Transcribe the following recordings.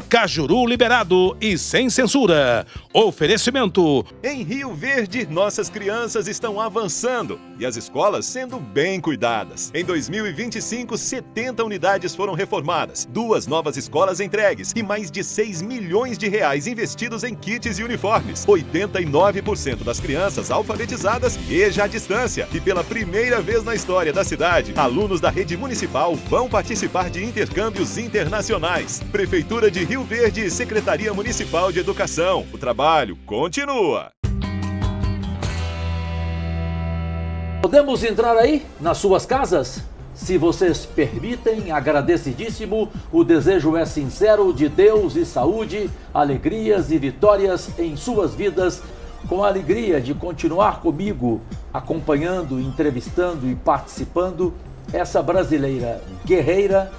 Cajuru liberado e sem censura. Oferecimento. Em Rio Verde, nossas crianças estão avançando e as escolas sendo bem cuidadas. Em 2025, 70 unidades foram reformadas, 2 novas escolas entregues e mais de 6 milhões de reais investidos em kits e uniformes. 89% das crianças alfabetizadas e já à distância. E pela primeira vez na história da cidade, alunos da rede municipal vão participar de intercâmbios internacionais. Prefeitura de Rio Verde e Secretaria Municipal de Educação. O trabalho continua. Podemos entrar aí nas suas casas? Se vocês permitem, agradecidíssimo, o desejo é sincero de Deus e saúde, alegrias e vitórias em suas vidas, com a alegria de continuar comigo, acompanhando, entrevistando e participando essa brasileira guerreira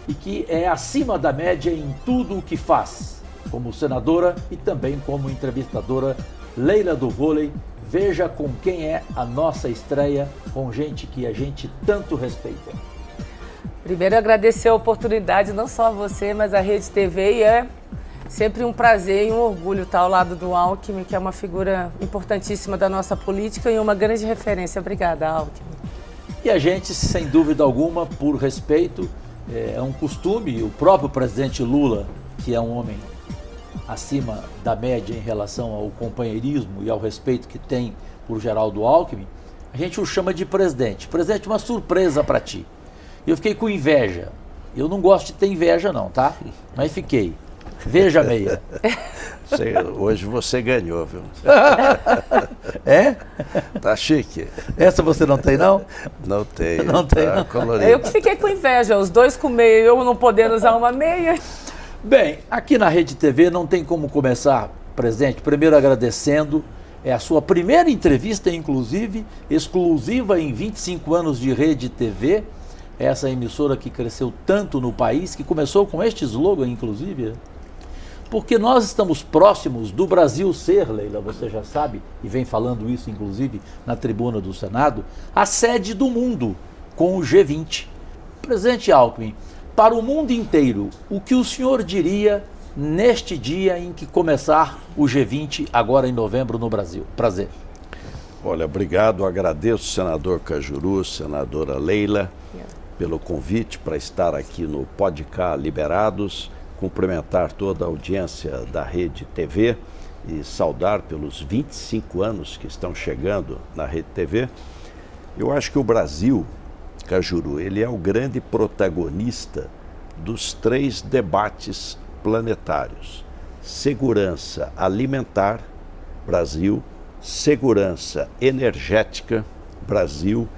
e que é acima da média em tudo o que faz, como senadora e também como entrevistadora, Leila do Vôlei. Veja com quem é a nossa estreia, com gente que a gente tanto respeita. Primeiro, agradecer a oportunidade, não só a você, mas a Rede TV, e é sempre um prazer e um orgulho estar ao lado do Alckmin, que é uma figura importantíssima da nossa política e uma grande referência. Obrigada, Alckmin. E a gente, sem dúvida alguma, por respeito, é um costume, o próprio presidente Lula, que é um homem acima da média em relação ao companheirismo e ao respeito que tem por Geraldo Alckmin, a gente o chama de presidente. Presidente, uma surpresa para ti. Eu fiquei com inveja. Eu não gosto de ter inveja não, tá? Mas fiquei. Veja, Meia. Hoje você ganhou, viu? É? Tá chique. Essa você não tem, não? Não tenho. Não tem, não. Colorido. Eu que fiquei com inveja, os dois com meia, eu não podendo usar uma meia. Bem, aqui na Rede TV não tem como começar, presidente, primeiro agradecendo, é a sua primeira entrevista, inclusive, exclusiva em 25 anos de Rede TV, essa emissora que cresceu tanto no país, que começou com este slogan, inclusive, porque nós estamos próximos do Brasil ser, Leila, você já sabe, e vem falando isso, inclusive, na tribuna do Senado, a sede do mundo, com o G20. Presidente Alckmin, para o mundo inteiro, o que o senhor diria neste dia em que começar o G20, agora em novembro, no Brasil? Prazer. Olha, obrigado, agradeço, senador Cajuru, senadora Leila, pelo convite para estar aqui no Podcast Liberados, cumprimentar toda a audiência da Rede TV e saudar pelos 25 anos que estão chegando na Rede TV. Eu acho que o Brasil, Cajuru, ele é o grande protagonista dos 3 debates planetários: segurança alimentar, Brasil; segurança energética, Brasil;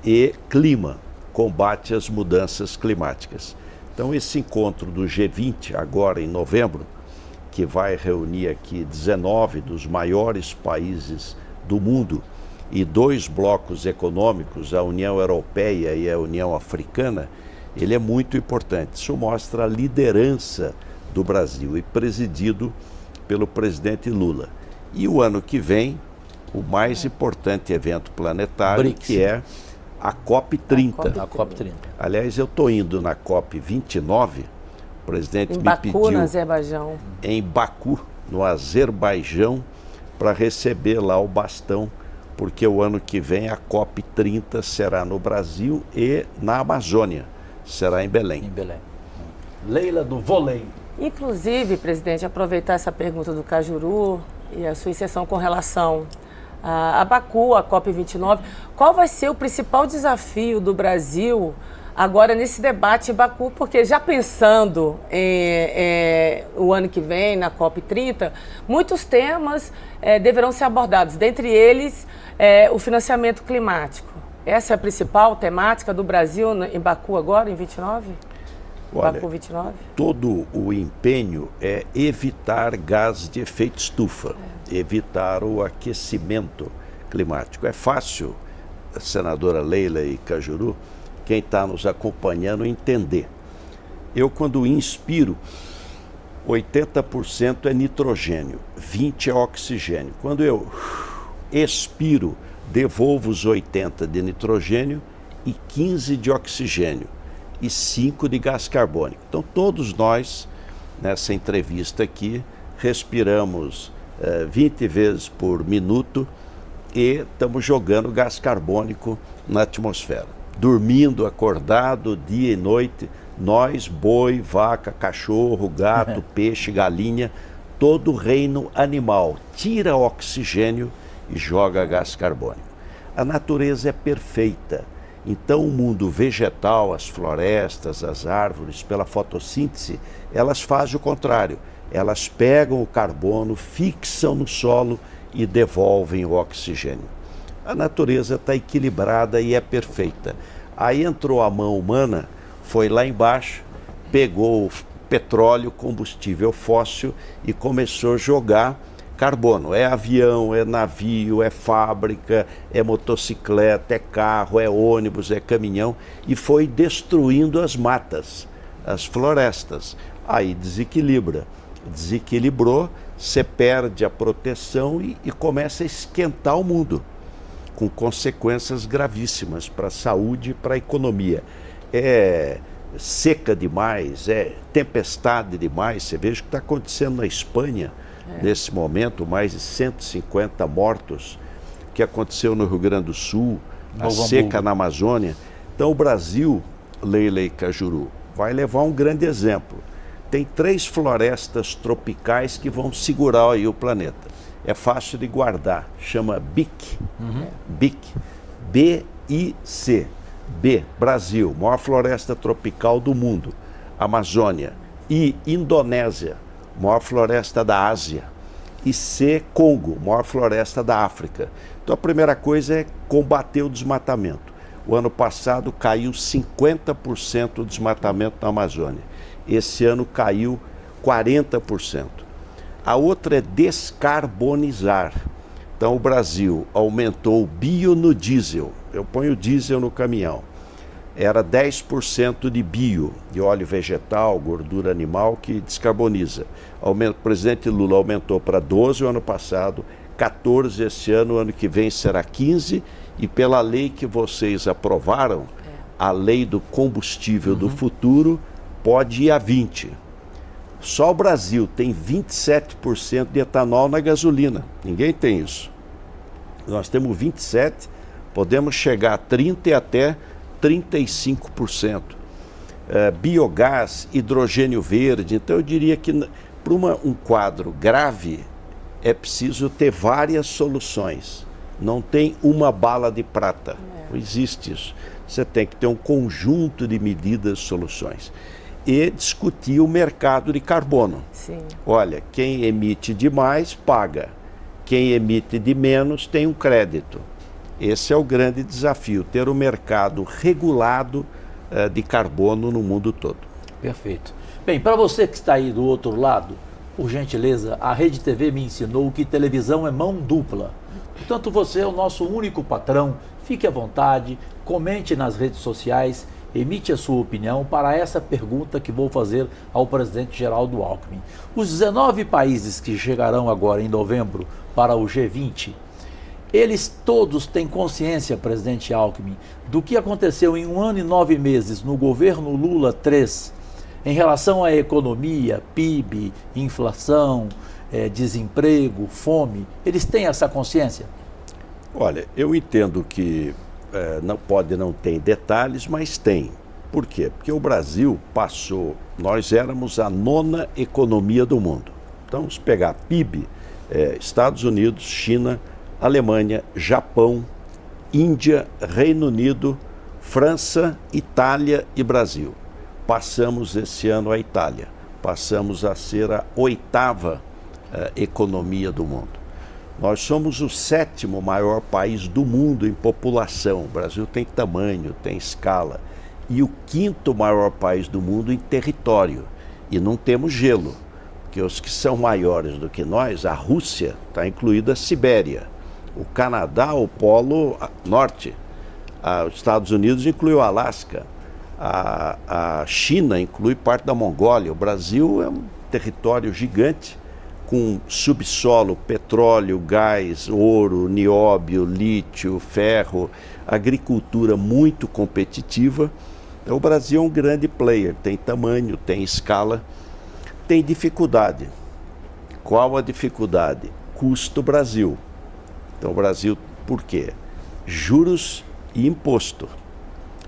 e clima, combate às mudanças climáticas. Então, esse encontro do G20, agora em novembro, que vai reunir aqui 19 dos maiores países do mundo e 2 blocos econômicos, a União Europeia e a União Africana, ele é muito importante. Isso mostra a liderança do Brasil e presidido pelo presidente Lula. E o ano que vem, o mais importante evento planetário, BRICS, que é a COP30. A COP30. Aliás, eu estou indo na COP29, o presidente Em me Baku, pediu... no Azerbaijão. Em Baku, no Azerbaijão, para receber lá o bastão, porque o ano que vem a COP30 será no Brasil e na Amazônia, será em Belém. Em Belém. Leila do Vôlei. Inclusive, presidente, aproveitar essa pergunta do Cajuru e a sua inserção com relação a Baku, a COP29, qual vai ser o principal desafio do Brasil agora nesse debate em Baku? Porque já pensando o ano que vem, na COP30, muitos temas deverão ser abordados, dentre eles o financiamento climático. Essa é a principal temática do Brasil em Baku agora, em 29? Olha, Baku 29? todo o empenho é evitar gás de efeito estufa, evitar o aquecimento climático. É fácil, senadora Leila e Cajuru, quem está nos acompanhando entender. Eu, quando inspiro, 80% é nitrogênio, 20% é oxigênio. Quando eu expiro, devolvo os 80% de nitrogênio e 15% de oxigênio e 5% de gás carbônico. Então, todos nós nessa entrevista aqui, respiramos 20 vezes por minuto e estamos jogando gás carbônico na atmosfera. Dormindo, acordado, dia e noite, nós, boi, vaca, cachorro, gato, peixe, galinha, todo o reino animal tira oxigênio e joga gás carbônico. A natureza é perfeita. Então o mundo vegetal, as florestas, as árvores, pela fotossíntese, elas fazem o contrário. Elas pegam o carbono, fixam no solo e devolvem o oxigênio. A natureza está equilibrada e é perfeita. Aí entrou a mão humana, foi lá embaixo, pegou petróleo, combustível fóssil e começou a jogar carbono. É avião, é navio, é fábrica, é motocicleta, é carro, é ônibus, é caminhão, e foi destruindo as matas, as florestas. Aí desequilibra. Desequilibrou, você perde a proteção e começa a esquentar o mundo, com consequências gravíssimas para a saúde e para a economia. É seca demais, é tempestade demais. Você veja o que está acontecendo na Espanha nesse momento, mais de 150 mortos, o que aconteceu no Rio Grande do Sul, a seca na Amazônia. Então o Brasil, Leila e Cajuru, vai levar um grande exemplo. Tem 3 florestas tropicais que vão segurar aí o planeta. É fácil de guardar, chama BIC. BIC, B-I-C. B, Brasil, maior floresta tropical do mundo. Amazônia. I, Indonésia, maior floresta da Ásia. E C, Congo, maior floresta da África. Então a primeira coisa é combater o desmatamento. O ano passado caiu 50% o desmatamento na Amazônia. Esse ano caiu 40%. A outra é descarbonizar. Então o Brasil aumentou o bio no diesel. Eu ponho diesel no caminhão. Era 10% de bio, de óleo vegetal, gordura animal, que descarboniza. O presidente Lula aumentou para 12% o ano passado, 14% esse ano, o ano que vem será 15%, e pela lei que vocês aprovaram, a lei do combustível do futuro, pode ir a 20%. Só o Brasil tem 27% de etanol na gasolina. Ninguém tem isso. Nós temos 27%, podemos chegar a 30% e até 35%. Biogás, hidrogênio verde. Então eu diria que para um quadro grave é preciso ter várias soluções. Não tem uma bala de prata. Não existe isso. Você tem que ter um conjunto de medidas e soluções. E discutir o mercado de carbono. Sim. Olha, quem emite demais paga. Quem emite de menos tem um crédito. Esse é o grande desafio, ter um mercado regulado de carbono no mundo todo. Perfeito. Bem, para você que está aí do outro lado, por gentileza, a Rede TV me ensinou que televisão é mão dupla. Portanto, você é o nosso único patrão. Fique à vontade, comente nas redes sociais, emite a sua opinião para essa pergunta que vou fazer ao presidente Geraldo Alckmin. Os 19 países que chegarão agora em novembro para o G20, eles todos têm consciência, presidente Alckmin, do que aconteceu em 1 ano e 9 meses no governo Lula 3, em relação à economia, PIB, inflação, desemprego, fome. Eles têm essa consciência? Olha, eu entendo que pode não ter detalhes, mas tem. Por quê? Porque o Brasil passou, nós éramos a 9ª economia do mundo. Então, se pegar PIB, Estados Unidos, China, Alemanha, Japão, Índia, Reino Unido, França, Itália e Brasil. Passamos esse ano a Itália. Passamos a ser a 8ª economia do mundo. Nós somos o 7º maior país do mundo em população. O Brasil tem tamanho, tem escala. E o 5º maior país do mundo em território. E não temos gelo, porque os que são maiores do que nós, a Rússia, está incluída a Sibéria. O Canadá, o Polo Norte. Os Estados Unidos inclui o Alasca. A China inclui parte da Mongólia. O Brasil é um território gigante, com subsolo, petróleo, gás, ouro, nióbio, lítio, ferro, agricultura muito competitiva. Então, o Brasil é um grande player, tem tamanho, tem escala. tem dificuldade. Qual a dificuldade? Custo Brasil. Então, o Brasil, por quê? Juros e imposto.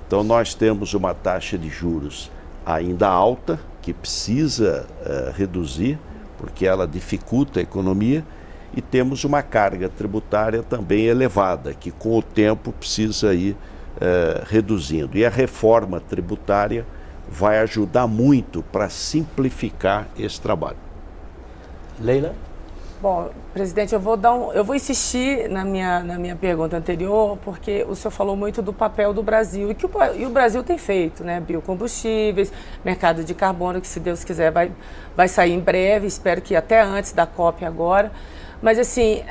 Então, nós temos uma taxa de juros ainda alta, que precisa reduzir, porque ela dificulta a economia, e temos uma carga tributária também elevada, que com o tempo precisa ir reduzindo. E a reforma tributária vai ajudar muito para simplificar esse trabalho. Leila? Bom, presidente, eu vou insistir na minha pergunta anterior, porque o senhor falou muito do papel do Brasil e o Brasil tem feito, né? Biocombustíveis, mercado de carbono, que se Deus quiser vai sair em breve, espero que até antes da COP agora. Mas assim,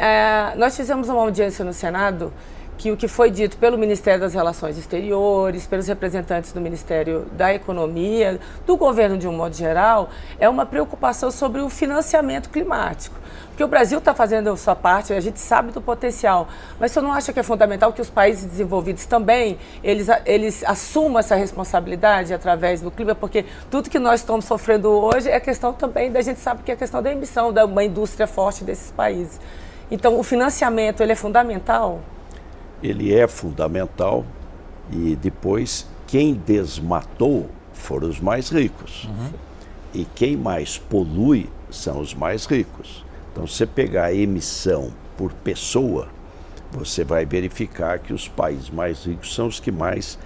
nós fizemos uma audiência no Senado que o que foi dito pelo Ministério das Relações Exteriores, pelos representantes do Ministério da Economia, do governo de um modo geral, é uma preocupação sobre o financiamento climático. Porque o Brasil está fazendo a sua parte, a gente sabe do potencial, mas você não acha que é fundamental que os países desenvolvidos também, eles assumam essa responsabilidade através do clima? Porque tudo que nós estamos sofrendo hoje é questão também, a gente sabe que é questão da emissão de uma indústria forte desses países. Então, o financiamento, ele é fundamental? Ele é fundamental, e depois quem desmatou foram os mais ricos. E quem mais polui são os mais ricos. Então, se você pegar a emissão por pessoa, você vai verificar que os países mais ricos são os que mais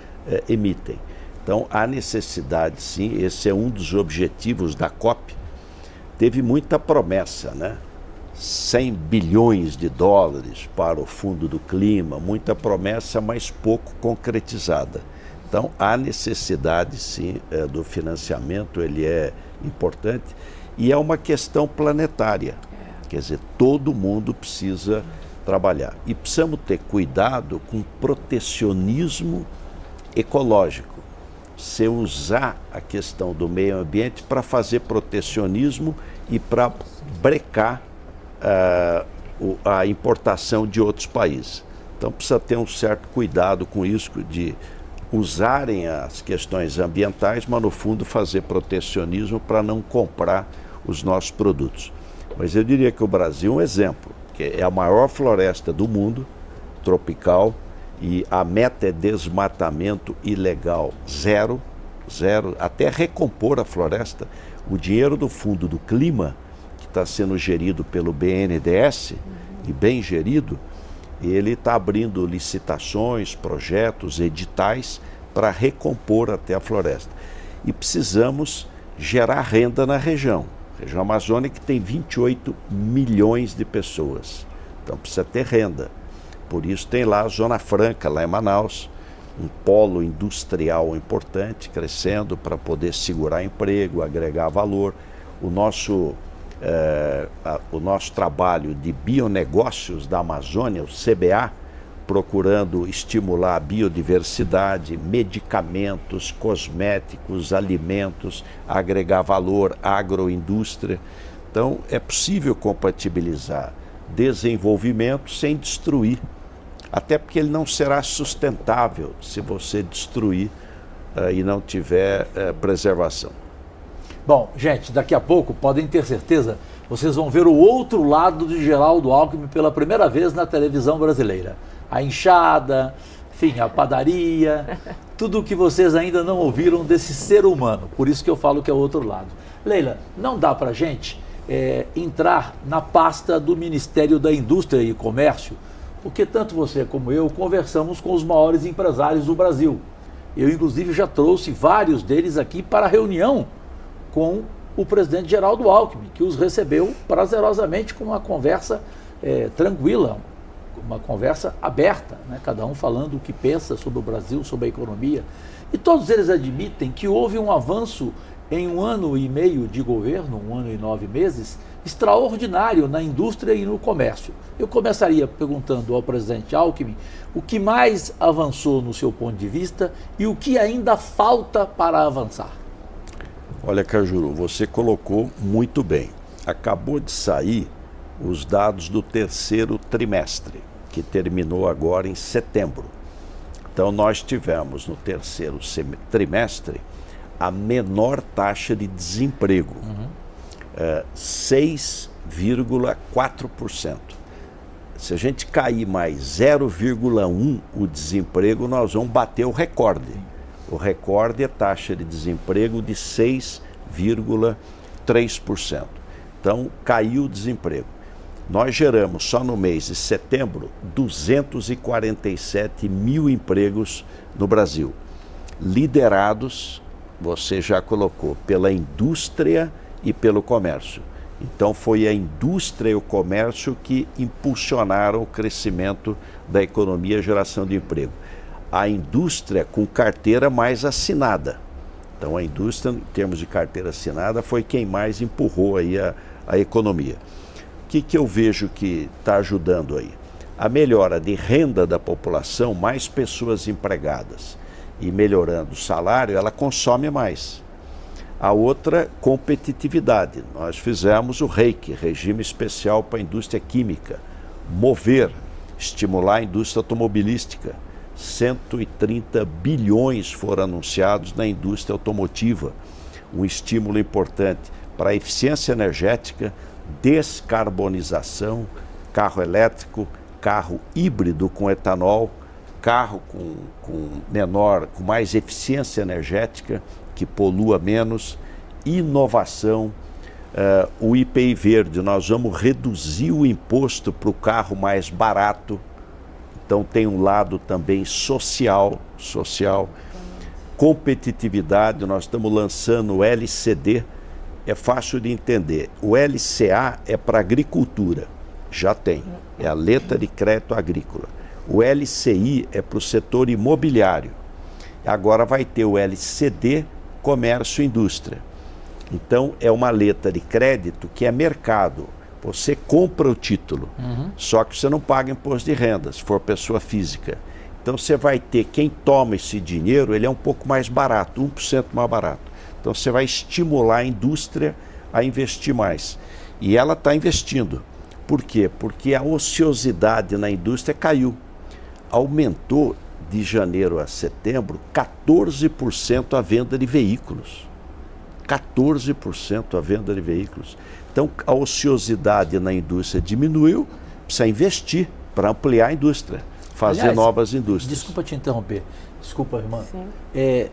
emitem. Então, há necessidade, sim, esse é um dos objetivos da COP. Teve muita promessa, né? 100 bilhões de dólares para o Fundo do Clima, muita promessa, mas pouco concretizada. Então, há necessidade, sim, do financiamento, ele é importante, e é uma questão planetária. Quer dizer, todo mundo precisa trabalhar. E precisamos ter cuidado com o protecionismo ecológico. Se usar a questão do meio ambiente para fazer protecionismo e para brecar a importação de outros países. Então precisa ter um certo cuidado com isso, de usarem as questões ambientais, mas no fundo fazer protecionismo para não comprar os nossos produtos. Mas eu diria que o Brasil é um exemplo, que é a maior floresta do mundo, tropical, e a meta é desmatamento ilegal zero, até recompor a floresta. O dinheiro do Fundo do Clima, está sendo gerido pelo BNDES, e bem gerido, ele está abrindo licitações, projetos, editais para recompor até a floresta. E precisamos gerar renda na região. A região amazônica tem 28 milhões de pessoas, então precisa ter renda. Por isso tem lá a Zona Franca, lá em Manaus, um polo industrial importante, crescendo para poder segurar emprego, agregar valor. O nosso trabalho de bionegócios da Amazônia, o CBA, procurando estimular a biodiversidade, medicamentos, cosméticos, alimentos, agregar valor, agroindústria. Então, é possível compatibilizar desenvolvimento sem destruir, até porque ele não será sustentável se você destruir e não tiver preservação. Bom, gente, daqui a pouco, podem ter certeza, vocês vão ver o outro lado de Geraldo Alckmin pela primeira vez na televisão brasileira. A enxada, enfim, a padaria, tudo o que vocês ainda não ouviram desse ser humano. Por isso que eu falo que é o outro lado. Leila, não dá pra gente entrar na pasta do Ministério da Indústria e Comércio, porque tanto você como eu conversamos com os maiores empresários do Brasil. Eu, inclusive, já trouxe vários deles aqui para a reunião com o presidente Geraldo Alckmin, que os recebeu prazerosamente com uma conversa tranquila, uma conversa aberta, né? Cada um falando o que pensa sobre o Brasil, sobre a economia. E todos eles admitem que houve um avanço em 1 ano e meio de governo, 1 ano e 9 meses, extraordinário na indústria e no comércio. Eu começaria perguntando ao presidente Alckmin o que mais avançou no seu ponto de vista e o que ainda falta para avançar. Olha, Cajuru, você colocou muito bem. Acabou de sair os dados do 3º trimestre, que terminou agora em setembro. Então, nós tivemos no 3º trimestre a menor taxa de desemprego. 6,4%. Se a gente cair mais 0,1% o desemprego, nós vamos bater o recorde. O recorde é taxa de desemprego de 6,3%. Então, caiu o desemprego. Nós geramos, só no mês de setembro, 247 mil empregos no Brasil. Liderados, você já colocou, pela indústria e pelo comércio. Então, foi a indústria e o comércio que impulsionaram o crescimento da economia e a geração de emprego. A indústria com carteira mais assinada. Então, a indústria, em termos de carteira assinada, foi quem mais empurrou aí a economia. O que eu vejo que está ajudando aí? A melhora de renda da população, mais pessoas empregadas e melhorando o salário, ela consome mais. A outra, competitividade. Nós fizemos o REIQ, Regime Especial para a Indústria Química. Mover, estimular a indústria automobilística. 130 bilhões foram anunciados na indústria automotiva. Um estímulo importante para a eficiência energética, descarbonização, carro elétrico, carro híbrido com etanol, carro com mais eficiência energética, que polua menos, inovação, o IPI verde, nós vamos reduzir o imposto para o carro mais barato, então tem um lado também social, competitividade, nós estamos lançando o LCD, é fácil de entender, o LCA é para agricultura, já tem, é a letra de crédito agrícola, o LCI é para o setor imobiliário, agora vai ter o LCD, comércio e indústria. Então, é uma letra de crédito que é mercado. Você compra o título, só que você não paga imposto de renda, se for pessoa física. Então, você vai ter, quem toma esse dinheiro, ele é um pouco mais barato, 1% mais barato. Então, você vai estimular a indústria a investir mais. E ela está investindo. Por quê? Porque a ociosidade na indústria caiu. Aumentou de janeiro a setembro, 14% a venda de veículos. 14% a venda de veículos. Então, a ociosidade na indústria diminuiu, precisa investir para ampliar a indústria, fazer novas indústrias. Desculpa te interromper. Desculpa, irmã.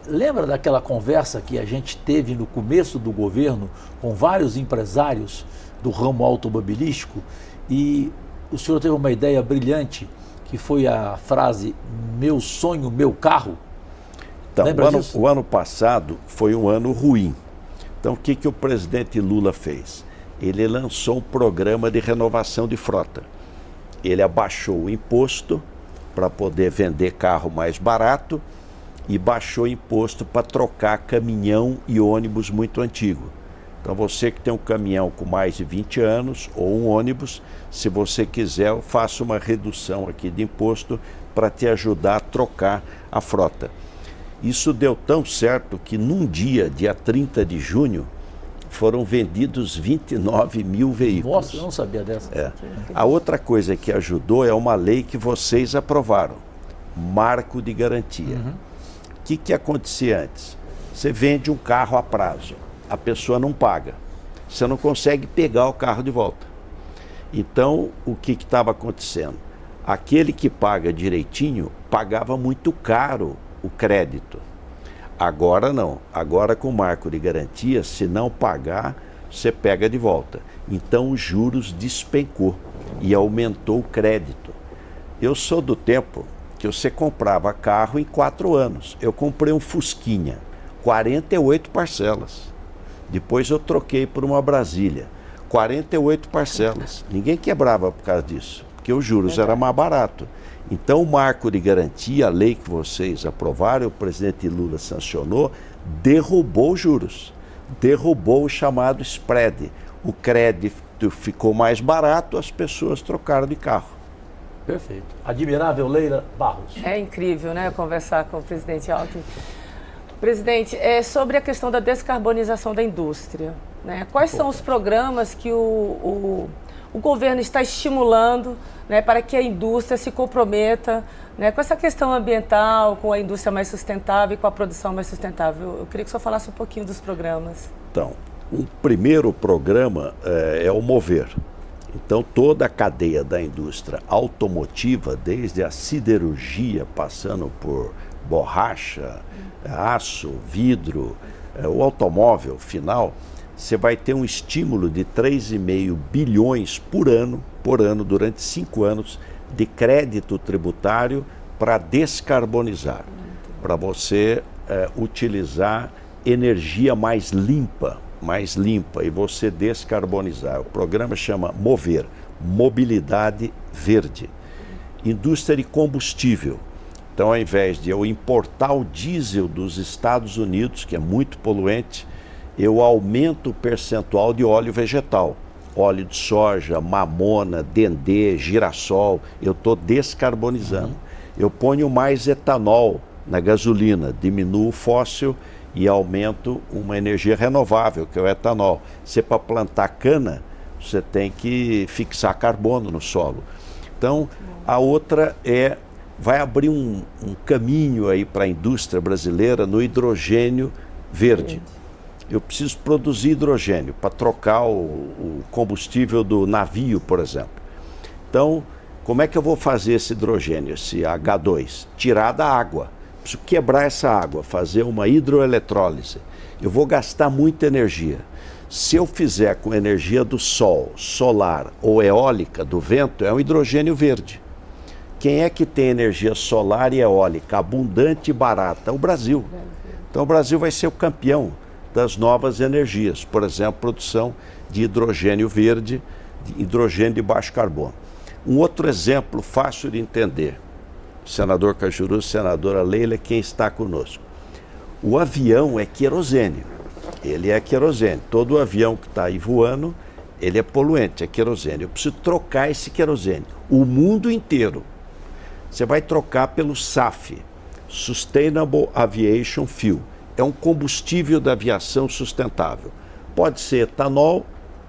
Lembra daquela conversa que a gente teve no começo do governo com vários empresários do ramo automobilístico e o senhor teve uma ideia brilhante, que foi a frase, meu sonho, meu carro. Então, o ano passado foi um ano ruim. Então, o que o presidente Lula fez? Ele lançou um programa de renovação de frota. Ele abaixou o imposto para poder vender carro mais barato e baixou o imposto para trocar caminhão e ônibus muito antigo. Então, você que tem um caminhão com mais de 20 anos ou um ônibus, se você quiser, eu faço uma redução aqui de imposto para te ajudar a trocar a frota. Isso deu tão certo que num dia 30 de junho, foram vendidos 29 mil veículos. Nossa, eu não sabia dessa. A outra coisa que ajudou é uma lei que vocês aprovaram, marco de garantia. O que acontecia antes? Você vende um carro a prazo, a pessoa não paga, você não consegue pegar o carro de volta. Então, o que estava acontecendo? Aquele que paga direitinho, pagava muito caro o crédito. Agora não, agora com o marco de garantia, se não pagar, você pega de volta. Então os juros despencou e aumentou o crédito. Eu sou do tempo que você comprava carro em 4 anos. Eu comprei um Fusquinha, 48 parcelas. Depois eu troquei por uma Brasília, 48 parcelas. Ninguém quebrava por causa disso, porque os juros eram mais baratos. Então, o marco de garantia, a lei que vocês aprovaram, o presidente Lula sancionou, derrubou os juros, derrubou o chamado spread. O crédito ficou mais barato, as pessoas trocaram de carro. Perfeito. Admirável Leila Barros. É incrível, né, conversar com o presidente Alckmin. Presidente, sobre a questão da descarbonização da indústria, né? Quais são os programas que o governo está estimulando, né, para que a indústria se comprometa, né, com essa questão ambiental, com a indústria mais sustentável e com a produção mais sustentável? Eu queria que o senhor falasse um pouquinho dos programas. Então, Um primeiro programa é o Mover. Então, toda a cadeia da indústria automotiva, desde a siderurgia, passando por borracha, aço, vidro, o automóvel final, você vai ter um estímulo de 3,5 bilhões por ano, durante 5 anos, de crédito tributário para descarbonizar, para você utilizar energia mais limpa e você descarbonizar. O programa chama Mover, Mobilidade Verde. Indústria de combustível. Então, ao invés de eu importar o diesel dos Estados Unidos, que é muito poluente, eu aumento o percentual de óleo vegetal. Óleo de soja, mamona, dendê, girassol, eu estou descarbonizando. Eu ponho mais etanol na gasolina, diminuo o fóssil e aumento uma energia renovável, que é o etanol. Se é para plantar cana, você tem que fixar carbono no solo. Então, a outra vai abrir um caminho aí para a indústria brasileira no hidrogênio verde. Eu preciso produzir hidrogênio para trocar o combustível do navio, por exemplo. Então, como é que eu vou fazer esse hidrogênio, esse H2? Tirar da água. Preciso quebrar essa água, fazer uma hidroeletrólise. Eu vou gastar muita energia. Se eu fizer com energia do sol, solar ou eólica, do vento, é um hidrogênio verde. Quem é que tem energia solar e eólica abundante e barata? O Brasil. Então o Brasil vai ser o campeão das novas energias. Por exemplo, produção de hidrogênio verde, de hidrogênio de baixo carbono. Um outro exemplo fácil de entender. Senador Cajuru, senadora Leila, quem está conosco. O avião é querosene. Ele é querosene. Todo avião que está aí voando, ele é poluente, é querosene. Eu preciso trocar esse querosene. O mundo inteiro. Você vai trocar pelo SAF, Sustainable Aviation Fuel. É um combustível da aviação sustentável. Pode ser etanol,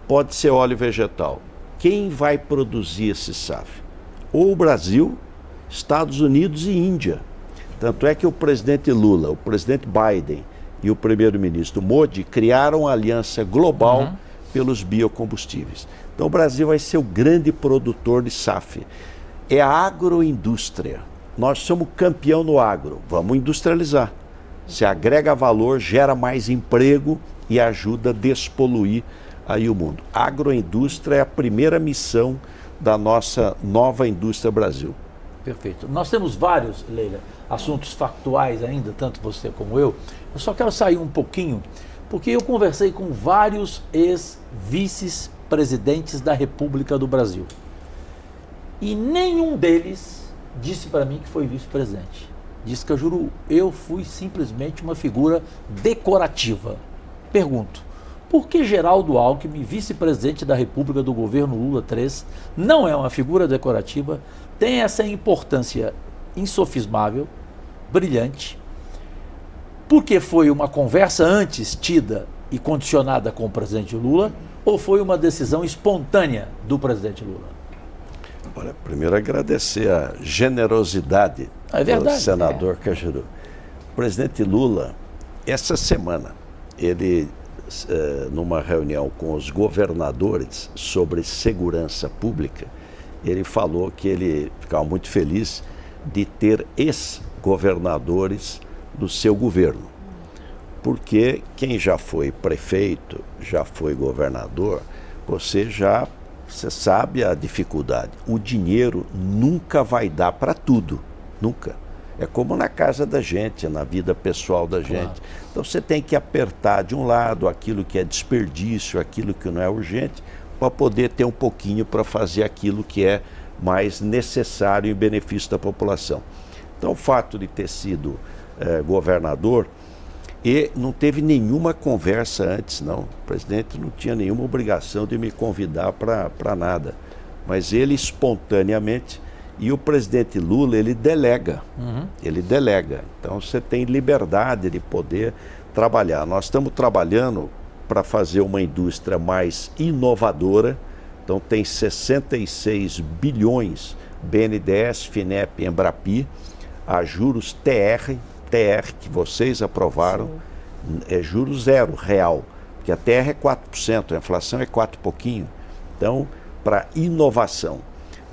pode ser óleo vegetal. Quem vai produzir esse SAF? Ou o Brasil, Estados Unidos e Índia. Tanto é que o presidente Lula, o presidente Biden e o primeiro-ministro Modi criaram uma aliança global pelos biocombustíveis. Então o Brasil vai ser o grande produtor de SAF. É a agroindústria. Nós somos campeão no agro. Vamos industrializar. Se agrega valor, gera mais emprego e ajuda a despoluir aí o mundo. A agroindústria é a primeira missão da nossa nova indústria Brasil. Perfeito. Nós temos vários, Leila, assuntos factuais ainda, tanto você como eu. Eu só quero sair um pouquinho, porque eu conversei com vários ex-vice-presidentes da República do Brasil. E nenhum deles disse para mim que foi vice-presidente. Disse: Cajuru, eu fui simplesmente uma figura decorativa. Pergunto, por que Geraldo Alckmin, vice-presidente da República do governo Lula III, não é uma figura decorativa, tem essa importância insofismável, brilhante, porque foi uma conversa antes tida e condicionada com o presidente Lula, ou foi uma decisão espontânea do presidente Lula? Olha, primeiro agradecer a generosidade do senador Cajuru. O presidente Lula, essa semana, ele, numa reunião com os governadores sobre segurança pública, ele falou que ele ficava muito feliz de ter ex-governadores no seu governo. Porque quem já foi prefeito, já foi governador, você sabe a dificuldade. O dinheiro nunca vai dar para tudo, nunca. É como na casa da gente, na vida pessoal da gente. Claro. Então você tem que apertar de um lado aquilo que é desperdício, aquilo que não é urgente, para poder ter um pouquinho para fazer aquilo que é mais necessário em benefício da população. Então o fato de ter sido governador, e não teve nenhuma conversa antes, não. O presidente não tinha nenhuma obrigação de me convidar para nada. Mas ele espontaneamente, e o presidente Lula, ele delega. Ele delega. Então você tem liberdade de poder trabalhar. Nós estamos trabalhando para fazer uma indústria mais inovadora. Então tem 66 bilhões BNDES, FINEP, Embrapi, a juros TR que vocês aprovaram. Sim. É juros zero real porque a TR é 4%, a inflação é 4 e pouquinho. Então, para inovação,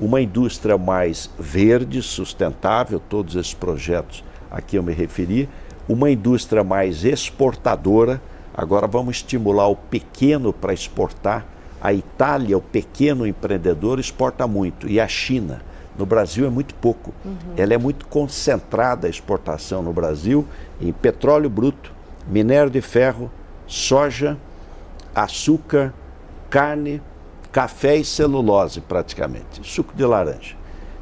uma indústria mais verde, sustentável, todos esses projetos a que eu me referi, uma indústria mais exportadora. Agora vamos estimular o pequeno para exportar. A Itália, o pequeno empreendedor, exporta muito, e a China. No Brasil é muito pouco. Ela é muito concentrada a exportação no Brasil em petróleo bruto, minério de ferro, soja, açúcar, carne, café e celulose praticamente, suco de laranja.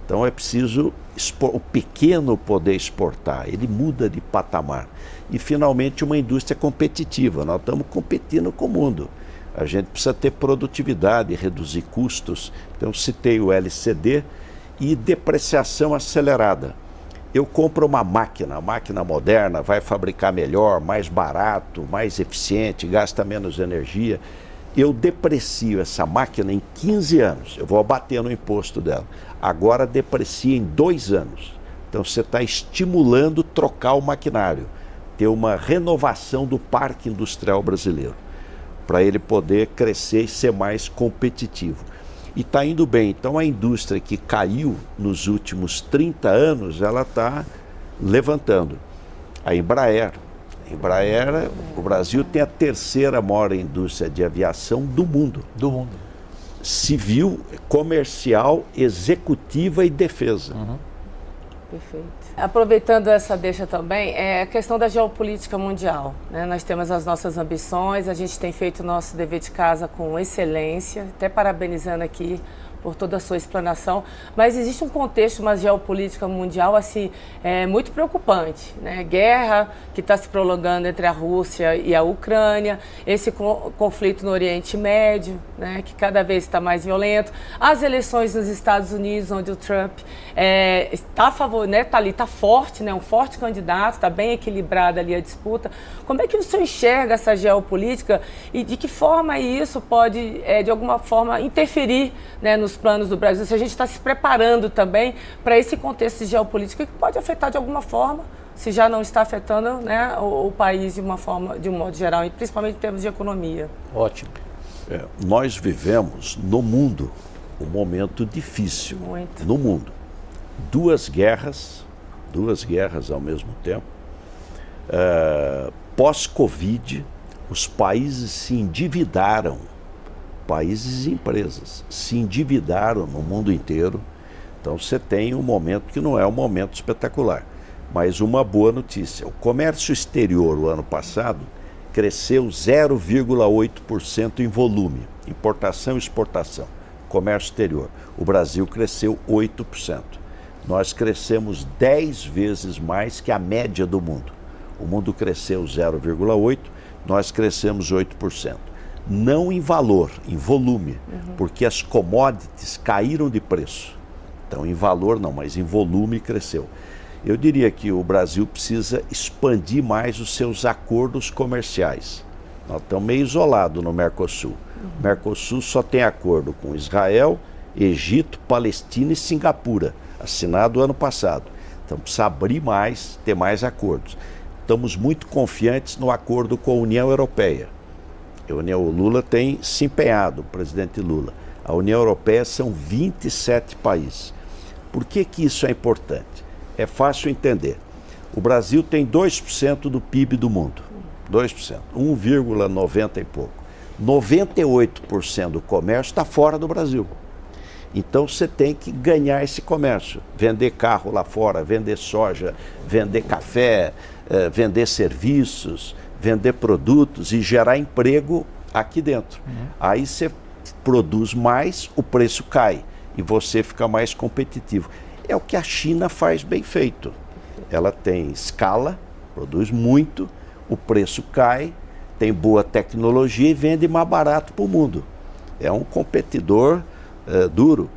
Então é preciso o pequeno poder exportar, ele muda de patamar. E finalmente uma indústria competitiva, nós estamos competindo com o mundo. A gente precisa ter produtividade, reduzir custos. Então citei o LCD e depreciação acelerada. Eu compro uma máquina, a máquina moderna, vai fabricar melhor, mais barato, mais eficiente, gasta menos energia. Eu deprecio essa máquina em 15 anos, eu vou abater no imposto dela. Agora deprecia em 2 anos. Então você está estimulando trocar o maquinário, ter uma renovação do parque industrial brasileiro, para ele poder crescer e ser mais competitivo. E está indo bem. Então a indústria que caiu nos últimos 30 anos, ela está levantando. A Embraer, o Brasil tem a 3ª maior indústria de aviação do mundo. Civil, comercial, executiva e defesa. Perfeito. Aproveitando essa deixa também, é a questão da geopolítica mundial, né? Nós temos as nossas ambições, a gente tem feito o nosso dever de casa com excelência, até parabenizando aqui por toda a sua explanação, mas existe um contexto, uma geopolítica mundial assim, muito preocupante, né? Guerra que está se prolongando entre a Rússia e a Ucrânia, esse conflito no Oriente Médio, né? Que cada vez está mais violento, as eleições nos Estados Unidos, onde o Trump está a favor, né? Tá ali, está forte, né? Um forte candidato, está bem equilibrada ali a disputa. Como é que o senhor enxerga essa geopolítica e de que forma isso pode, de alguma forma, interferir, né, nos planos do Brasil? Se a gente está se preparando também para esse contexto de geopolítica que pode afetar de alguma forma, se já não está afetando, né, o país de uma forma, de um modo geral, e principalmente em termos de economia. Ótimo. Nós vivemos no mundo um momento difícil. Muito. No mundo. Duas guerras ao mesmo tempo. Pós-Covid, os países se endividaram, países e empresas se endividaram no mundo inteiro. Então você tem um momento que não é um momento espetacular, mas uma boa notícia. O comércio exterior o ano passado cresceu 0,8% em volume, importação e exportação, comércio exterior. O Brasil cresceu 8%. Nós crescemos 10 vezes mais que a média do mundo. O mundo cresceu 0,8%, nós crescemos 8%. Não em valor, em volume, porque as commodities caíram de preço. Então, em valor não, mas em volume cresceu. Eu diria que o Brasil precisa expandir mais os seus acordos comerciais. Nós estamos meio isolados no Mercosul. O Mercosul só tem acordo com Israel, Egito, Palestina e Singapura, assinado ano passado. Então precisa abrir mais, ter mais acordos. Estamos muito confiantes no acordo com a União Europeia. O Lula tem se empenhado, o presidente Lula. A União Europeia são 27 países. Por que isso é importante? É fácil entender. O Brasil tem 2% do PIB do mundo. 2%, 1,90 e pouco. 98% do comércio está fora do Brasil. Então você tem que ganhar esse comércio. Vender carro lá fora, vender soja, vender café, vender serviços, vender produtos e gerar emprego aqui dentro. Aí você produz mais, o preço cai e você fica mais competitivo. É o que a China faz bem feito. Ela tem escala, produz muito, o preço cai, tem boa tecnologia e vende mais barato para o mundo. É um competidor duro.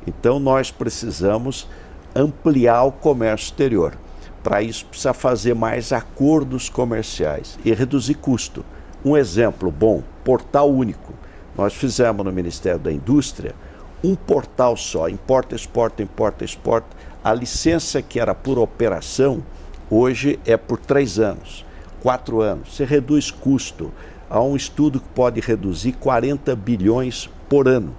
Então nós precisamos ampliar o comércio exterior. Para isso precisa fazer mais acordos comerciais e reduzir custo. Um exemplo bom, portal único. Nós fizemos no Ministério da Indústria um portal só, importa, exporta, importa, exporta. A licença que era por operação, hoje é por 3 anos, 4 anos. Você reduz custo, há um estudo que pode reduzir 40 bilhões por ano.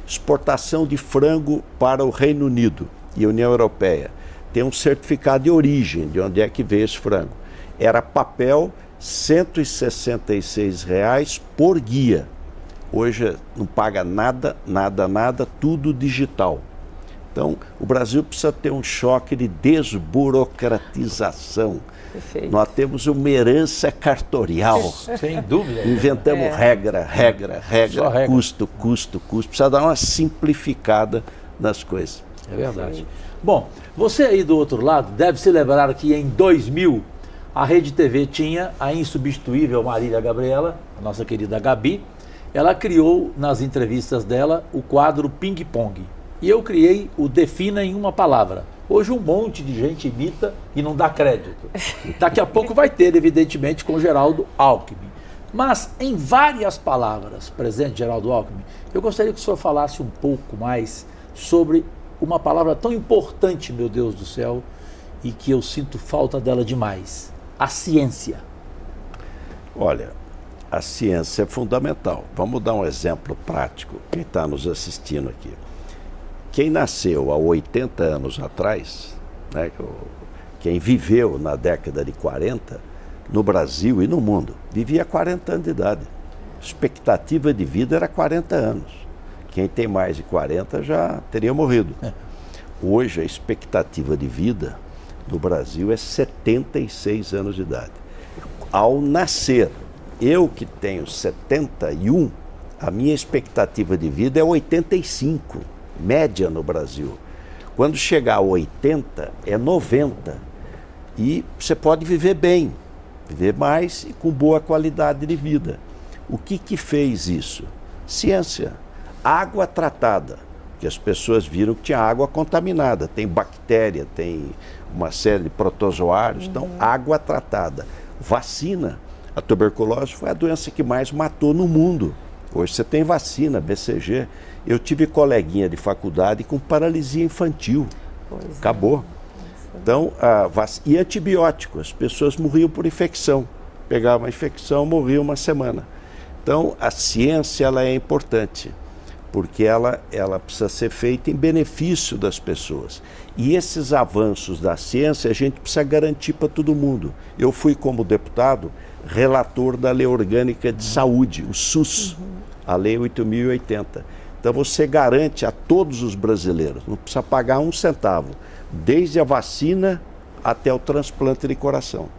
Exportação de frango para o Reino Unido e a União Europeia. Tem um certificado de origem, de onde é que veio esse frango. Era papel, R$ 166 por guia. Hoje não paga nada, tudo digital. Então, o Brasil precisa ter um choque de desburocratização. Perfeito. Nós temos uma herança cartorial. Sem dúvida. Inventamos regra, custo. Precisa dar uma simplificada nas coisas. É verdade. Bom, você aí do outro lado deve se lembrar que em 2000 a Rede TV tinha a insubstituível Marília Gabriela, a nossa querida Gabi. Ela criou nas entrevistas dela o quadro Ping Pong. E eu criei o Defina em uma Palavra. Hoje um monte de gente imita e não dá crédito. Daqui a pouco vai ter, evidentemente, com Geraldo Alckmin. Mas em várias palavras, presidente Geraldo Alckmin, eu gostaria que o senhor falasse um pouco mais sobre uma palavra tão importante, meu Deus do céu, e que eu sinto falta dela demais: a ciência. Olha, a ciência é fundamental. Vamos dar um exemplo prático, quem está nos assistindo aqui. Quem nasceu há 80 anos atrás, né, quem viveu na década de 40, no Brasil e no mundo, vivia 40 anos de idade. Expectativa de vida era 40 anos. Quem tem mais de 40 já teria morrido. Hoje a expectativa de vida no Brasil é 76 anos de idade. Ao nascer, eu que tenho 71, a minha expectativa de vida é 85, média no Brasil. Quando chegar a 80, é 90. E você pode viver bem, viver mais e com boa qualidade de vida. O que fez isso? Ciência. Água tratada, que as pessoas viram que tinha água contaminada, tem bactéria, tem uma série de protozoários, então água tratada. Vacina. A tuberculose foi a doença que mais matou no mundo. Hoje você tem vacina, BCG. Eu tive coleguinha de faculdade com paralisia infantil. Acabou. Então, e antibiótico, as pessoas morriam por infecção. Pegavam a infecção, morriam uma semana. Então, a ciência ela é importante, porque ela precisa ser feita em benefício das pessoas. E esses avanços da ciência a gente precisa garantir para todo mundo. Eu fui, como deputado, relator da Lei Orgânica de Saúde, o SUS, a Lei 8.080. Então você garante a todos os brasileiros, não precisa pagar um centavo, desde a vacina até o transplante de coração.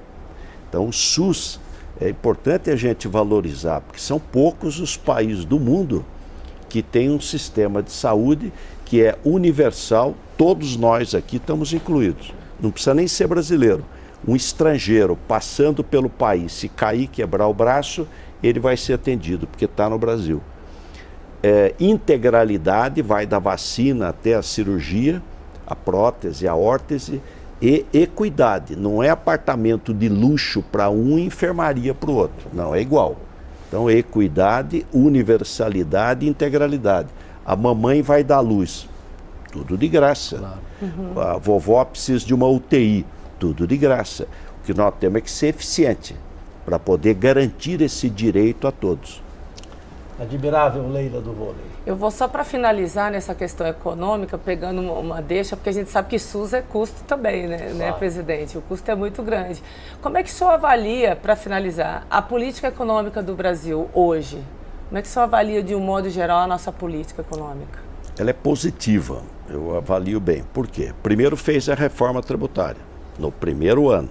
Então o SUS é importante a gente valorizar, porque são poucos os países do mundo que têm um sistema de saúde que é universal, todos nós aqui estamos incluídos. Não precisa nem ser brasileiro. Um estrangeiro passando pelo país, se cair e quebrar o braço, ele vai ser atendido, porque está no Brasil. Integralidade vai da vacina até a cirurgia, a prótese, a órtese, e equidade. Não é apartamento de luxo para um e enfermaria para o outro. Não, é igual. Então, equidade, universalidade e integralidade. A mamãe vai dar luz, tudo de graça. Claro. A vovó precisa de uma UTI, tudo de graça. O que nós temos é que ser eficiente para poder garantir esse direito a todos. Admirável, Leila do vôlei. Eu vou só para finalizar nessa questão econômica, pegando uma deixa, porque a gente sabe que SUS é custo também, né, presidente? O custo é muito grande. Como é que o senhor avalia, para finalizar, a política econômica do Brasil hoje? Como é que o senhor avalia, de um modo geral, a nossa política econômica? Ela é positiva, eu avalio bem. Por quê? Primeiro fez a reforma tributária, no primeiro ano.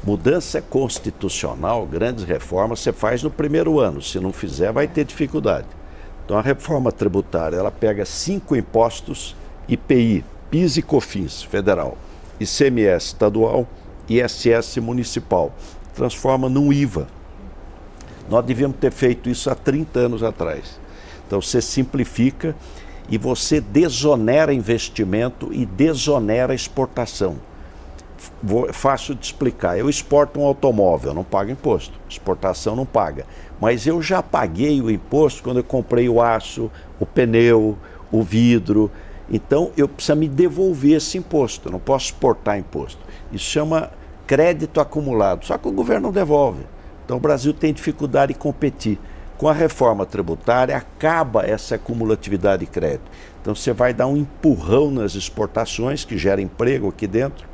Mudança constitucional, grandes reformas, você faz no primeiro ano. Se não fizer, vai ter dificuldade. Então, a reforma tributária, ela pega 5 impostos, IPI, PIS e COFINS, federal, ICMS estadual, ISS municipal, transforma num IVA. Nós devíamos ter feito isso há 30 anos atrás. Então, você simplifica e você desonera investimento e desonera exportação. Fácil de explicar. Eu exporto um automóvel, não pago imposto. Exportação não paga. Mas eu já paguei o imposto quando eu comprei o aço, o pneu, o vidro. Então eu preciso me devolver esse imposto. Eu não posso exportar imposto. Isso chama crédito acumulado. Só que o governo não devolve. Então o Brasil tem dificuldade em competir. Com a reforma tributária, acaba essa acumulatividade de crédito. Então você vai dar um empurrão nas exportações, que gera emprego aqui dentro,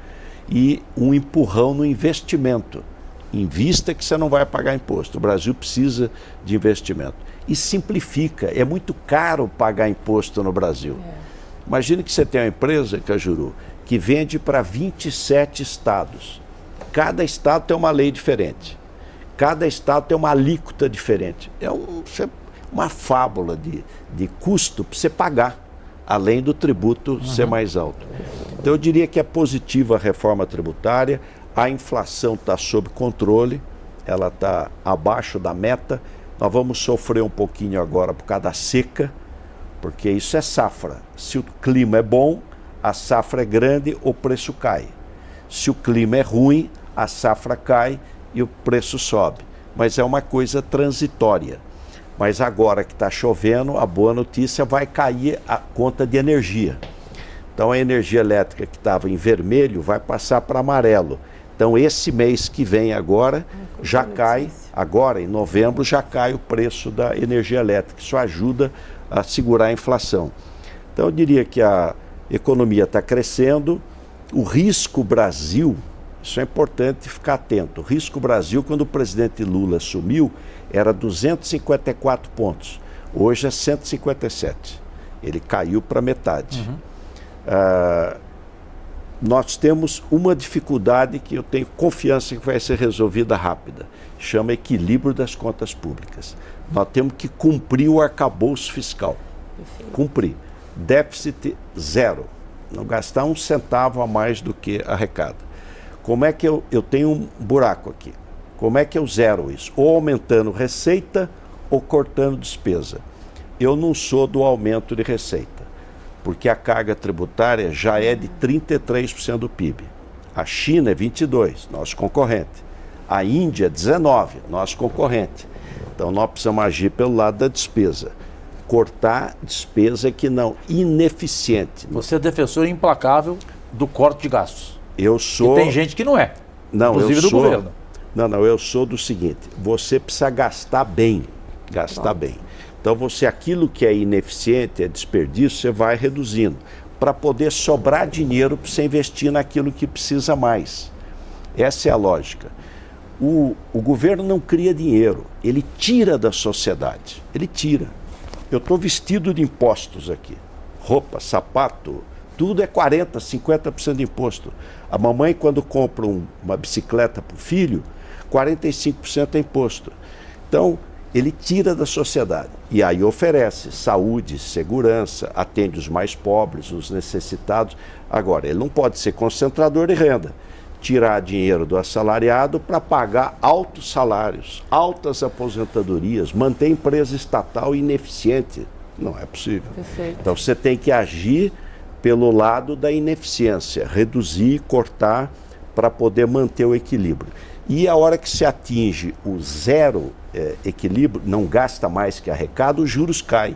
e um empurrão no investimento. Invista que você não vai pagar imposto. O Brasil precisa de investimento. E simplifica. É muito caro pagar imposto no Brasil. Imagine que você tem uma empresa, Cajuru, que vende para 27 estados. Cada estado tem uma lei diferente. Cada estado tem uma alíquota diferente. É uma fábula de custo para você pagar, além do tributo ser mais alto. Então eu diria que é positiva a reforma tributária, a inflação está sob controle, ela está abaixo da meta. Nós vamos sofrer um pouquinho agora por causa da seca, porque isso é safra. Se o clima é bom, a safra é grande, o preço cai. Se o clima é ruim, a safra cai e o preço sobe. Mas é uma coisa transitória. Mas agora que está chovendo, a boa notícia vai cair a conta de energia. Então a energia elétrica que estava em vermelho vai passar para amarelo. Então esse mês que vem agora já cai, agora em novembro já cai o preço da energia elétrica. Isso ajuda a segurar a inflação. Então eu diria que a economia está crescendo, o risco Brasil, isso é importante ficar atento. O risco Brasil, quando o presidente Lula assumiu, era 254 pontos. Hoje é 157. Ele caiu para metade. Nós temos uma dificuldade que eu tenho confiança que vai ser resolvida rápida. Chama equilíbrio das contas públicas. Nós temos que cumprir o arcabouço fiscal. Cumprir. Déficit zero. Não gastar um centavo a mais do que arrecada. Como é que eu tenho um buraco aqui? Como é que eu zero isso? Ou aumentando receita ou cortando despesa. Eu não sou do aumento de receita, porque a carga tributária já é de 33% do PIB. A China é 22%, nosso concorrente. A Índia é 19%, nosso concorrente. Então nós precisamos agir pelo lado da despesa. Cortar despesa que não, ineficiente. Você é defensor implacável do corte de gastos. Eu sou... E tem gente que não é, não, inclusive eu sou... do governo. Não, eu sou do seguinte, você precisa gastar bem, bem. Então aquilo que é ineficiente, é desperdício, você vai reduzindo, para poder sobrar dinheiro para você investir naquilo que precisa mais. Essa é a lógica. O governo não cria dinheiro, ele tira da sociedade, ele tira. Eu estou vestido de impostos aqui, roupa, sapato, tudo é 40%, 50% de imposto. A mamãe, quando compra uma bicicleta para o filho, 45% é imposto. Então, ele tira da sociedade e aí oferece saúde, segurança, atende os mais pobres, os necessitados. Agora, ele não pode ser concentrador de renda, tirar dinheiro do assalariado para pagar altos salários, altas aposentadorias, manter empresa estatal ineficiente. Não é possível. Perfeito. Então, você tem que agir pelo lado da ineficiência, reduzir, cortar para poder manter o equilíbrio. E a hora que se atinge o zero equilíbrio, não gasta mais que arrecada, os juros caem.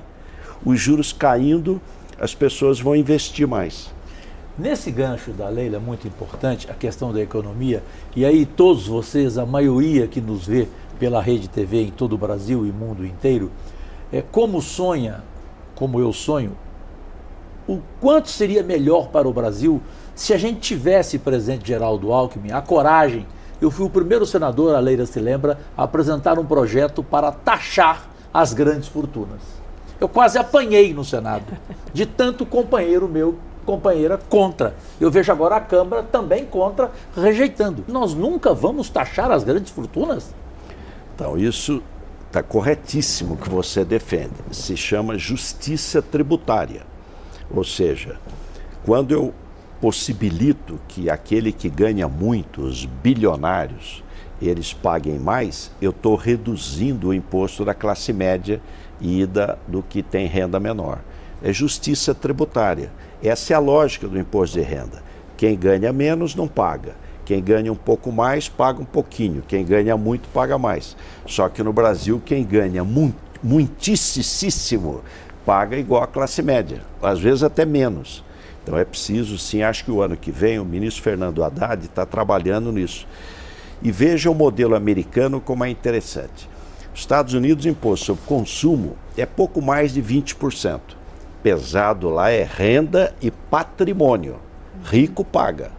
Os juros caindo, as pessoas vão investir mais. Nesse gancho da Leila, muito importante, a questão da economia, e aí todos vocês, a maioria que nos vê pela Rede TV em todo o Brasil e mundo inteiro, como sonha, como eu sonho, o quanto seria melhor para o Brasil se a gente tivesse, presidente Geraldo Alckmin, a coragem. Eu fui o primeiro senador, a Leila se lembra, a apresentar um projeto para taxar as grandes fortunas. Eu quase apanhei no Senado, de tanto companheira contra. Eu vejo agora a Câmara também contra, rejeitando. Nós nunca vamos taxar as grandes fortunas? Então isso está corretíssimo que você defende. Se chama justiça tributária. Ou seja, quando eu possibilito que aquele que ganha muito, os bilionários, eles paguem mais, eu estou reduzindo o imposto da classe média e do que tem renda menor. É justiça tributária. Essa é a lógica do imposto de renda. Quem ganha menos não paga. Quem ganha um pouco mais, paga um pouquinho. Quem ganha muito, paga mais. Só que no Brasil, quem ganha muitíssimo, paga igual a classe média. Às vezes até menos. Então é preciso, sim, acho que o ano que vem o ministro Fernando Haddad está trabalhando nisso. E veja o modelo americano como é interessante. Os Estados Unidos, o imposto sobre consumo é pouco mais de 20%. Pesado lá é renda e patrimônio. Rico paga.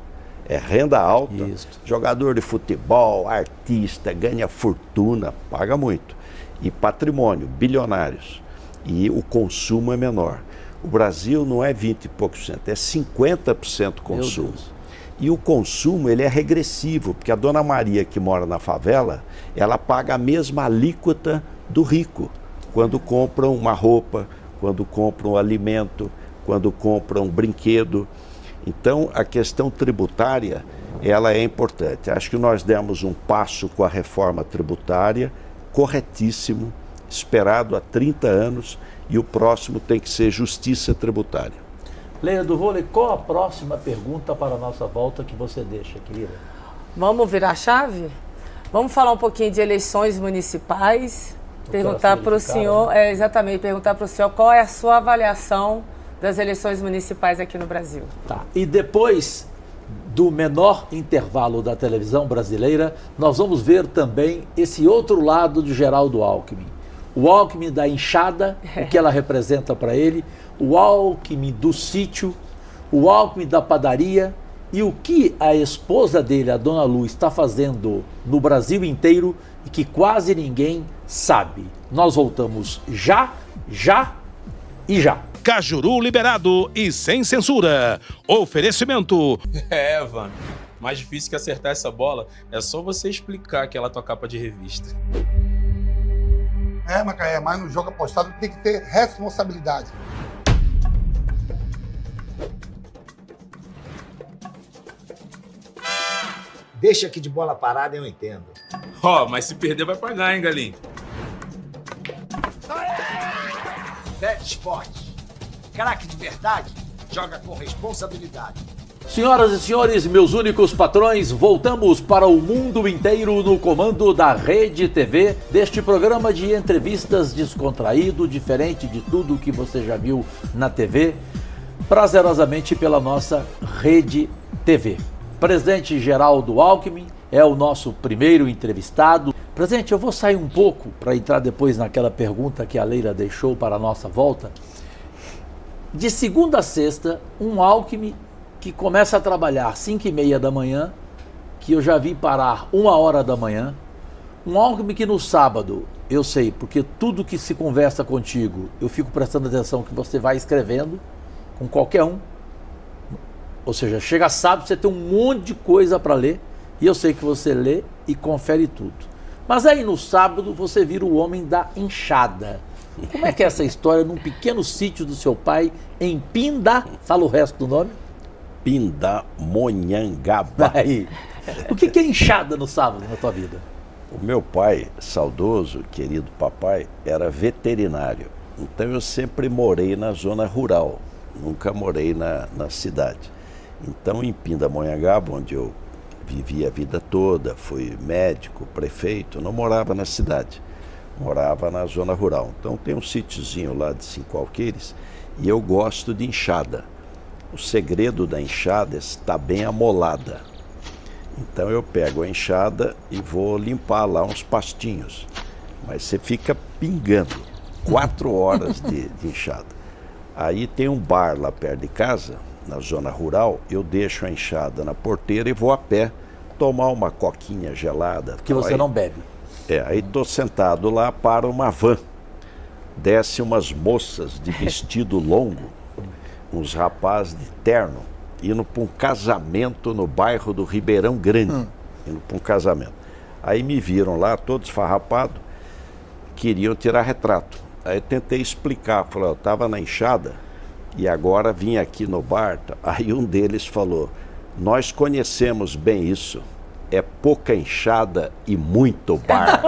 É renda alta. Isso. Jogador de futebol, artista, ganha fortuna, paga muito. E patrimônio, bilionários. E o consumo é menor. O Brasil não é 20 e poucos por cento, é 50% consumo. E o consumo, ele é regressivo, porque a dona Maria que mora na favela, ela paga a mesma alíquota do rico, quando compram uma roupa, quando compram um alimento, quando compram um brinquedo. Então, a questão tributária, ela é importante. Acho que nós demos um passo com a reforma tributária, corretíssimo, esperado há 30 anos, e o próximo tem que ser justiça tributária. Leila do Vôlei, qual a próxima pergunta para a nossa volta que você deixa, querida? Vamos virar a chave? Vamos falar um pouquinho de eleições municipais. Perguntar para o senhor, né? exatamente, perguntar para o senhor qual é a sua avaliação das eleições municipais aqui no Brasil. Tá. E depois do menor intervalo da televisão brasileira, nós vamos ver também esse outro lado de Geraldo Alckmin. O Alckmin da enxada, o que ela representa para ele, o Alckmin do sítio, o Alckmin da padaria e o que a esposa dele, a Dona Lu, está fazendo no Brasil inteiro e que quase ninguém sabe. Nós voltamos já e já. Cajuru liberado e sem censura. Oferecimento. Mano. Mais difícil que acertar essa bola é só você explicar que ela é tua capa de revista. Macaé, mas no jogo apostado tem que ter responsabilidade. Deixa aqui de bola parada, eu entendo. Mas se perder vai pagar, hein, Galinho? Bet Esporte. Craque de verdade, joga com responsabilidade. Senhoras e senhores, meus únicos patrões, voltamos para o mundo inteiro no comando da Rede TV, deste programa de entrevistas descontraído, diferente de tudo que você já viu na TV, prazerosamente pela nossa Rede TV. Presidente Geraldo Alckmin é o nosso primeiro entrevistado. Presidente, eu vou sair um pouco para entrar depois naquela pergunta que a Leila deixou para a nossa volta. De segunda a sexta, um Alckmin que começa a trabalhar às 5h30 da manhã, que eu já vi parar 1h da manhã. Um Alckmin que no sábado, eu sei, porque tudo que se conversa contigo, eu fico prestando atenção que você vai escrevendo com qualquer um. Ou seja, chega sábado, você tem um monte de coisa para ler, e eu sei que você lê e confere tudo. Mas aí no sábado você vira o homem da enxada. Como é que é essa história num pequeno sítio do seu pai em fala o resto do nome? Pindamonhangaba. Aí. O que é enxada no sábado na tua vida? O meu pai, saudoso, querido papai, era veterinário. Então eu sempre morei na zona rural, nunca morei na cidade. Então em Pindamonhangaba, onde eu vivi a vida toda, fui médico, prefeito, não morava na cidade, morava na zona rural. Então tem um sítiozinho lá de 5 alqueires e eu gosto de enxada. O segredo da enxada é estar bem amolada. Então eu pego a enxada e vou limpar lá uns pastinhos. Mas você fica pingando 4 horas de enxada. Aí tem um bar lá perto de casa, na zona rural, eu deixo a enxada na porteira e vou a pé tomar uma coquinha gelada. Porque você aí, não bebe. Aí estou sentado lá para uma van. Desce umas moças de vestido longo, uns rapazes de terno, indo para um casamento no bairro do Ribeirão Grande. Indo para um casamento. Aí me viram lá, todos farrapados, queriam tirar retrato. Aí tentei explicar, falei, eu estava na enxada e agora vim aqui no bar. Aí um deles falou, nós conhecemos bem isso, é pouca enxada e muito bar.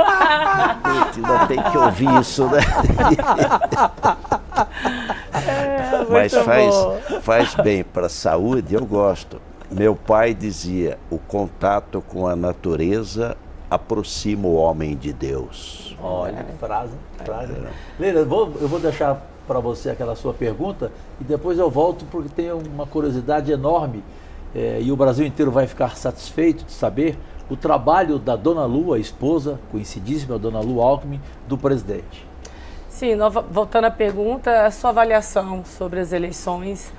Ainda tem que ouvir isso, né? Mas faz bem para a saúde, eu gosto. Meu pai dizia, o contato com a natureza aproxima o homem de Deus. Olha, frase. Leila, eu vou deixar para você aquela sua pergunta e depois eu volto porque tem uma curiosidade enorme e o Brasil inteiro vai ficar satisfeito de saber o trabalho da Dona Lu, a esposa, conhecidíssima Dona Lu Alckmin, do presidente. Sim, voltando à pergunta, a sua avaliação sobre as eleições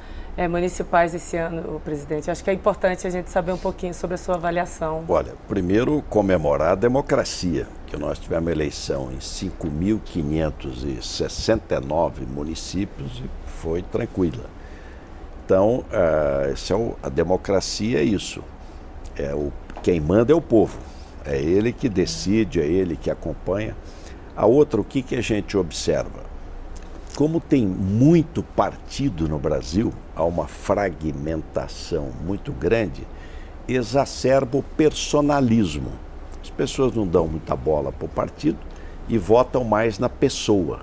municipais esse ano, presidente. Acho que é importante a gente saber um pouquinho sobre a sua avaliação. Olha, primeiro comemorar a democracia, que nós tivemos eleição em 5.569 municípios e foi tranquila. Então, a democracia é isso. Quem manda é o povo. É ele que decide, é ele que acompanha. A outra, o que a gente observa? Como tem muito partido no Brasil, há uma fragmentação muito grande, exacerba o personalismo. As pessoas não dão muita bola para o partido e votam mais na pessoa.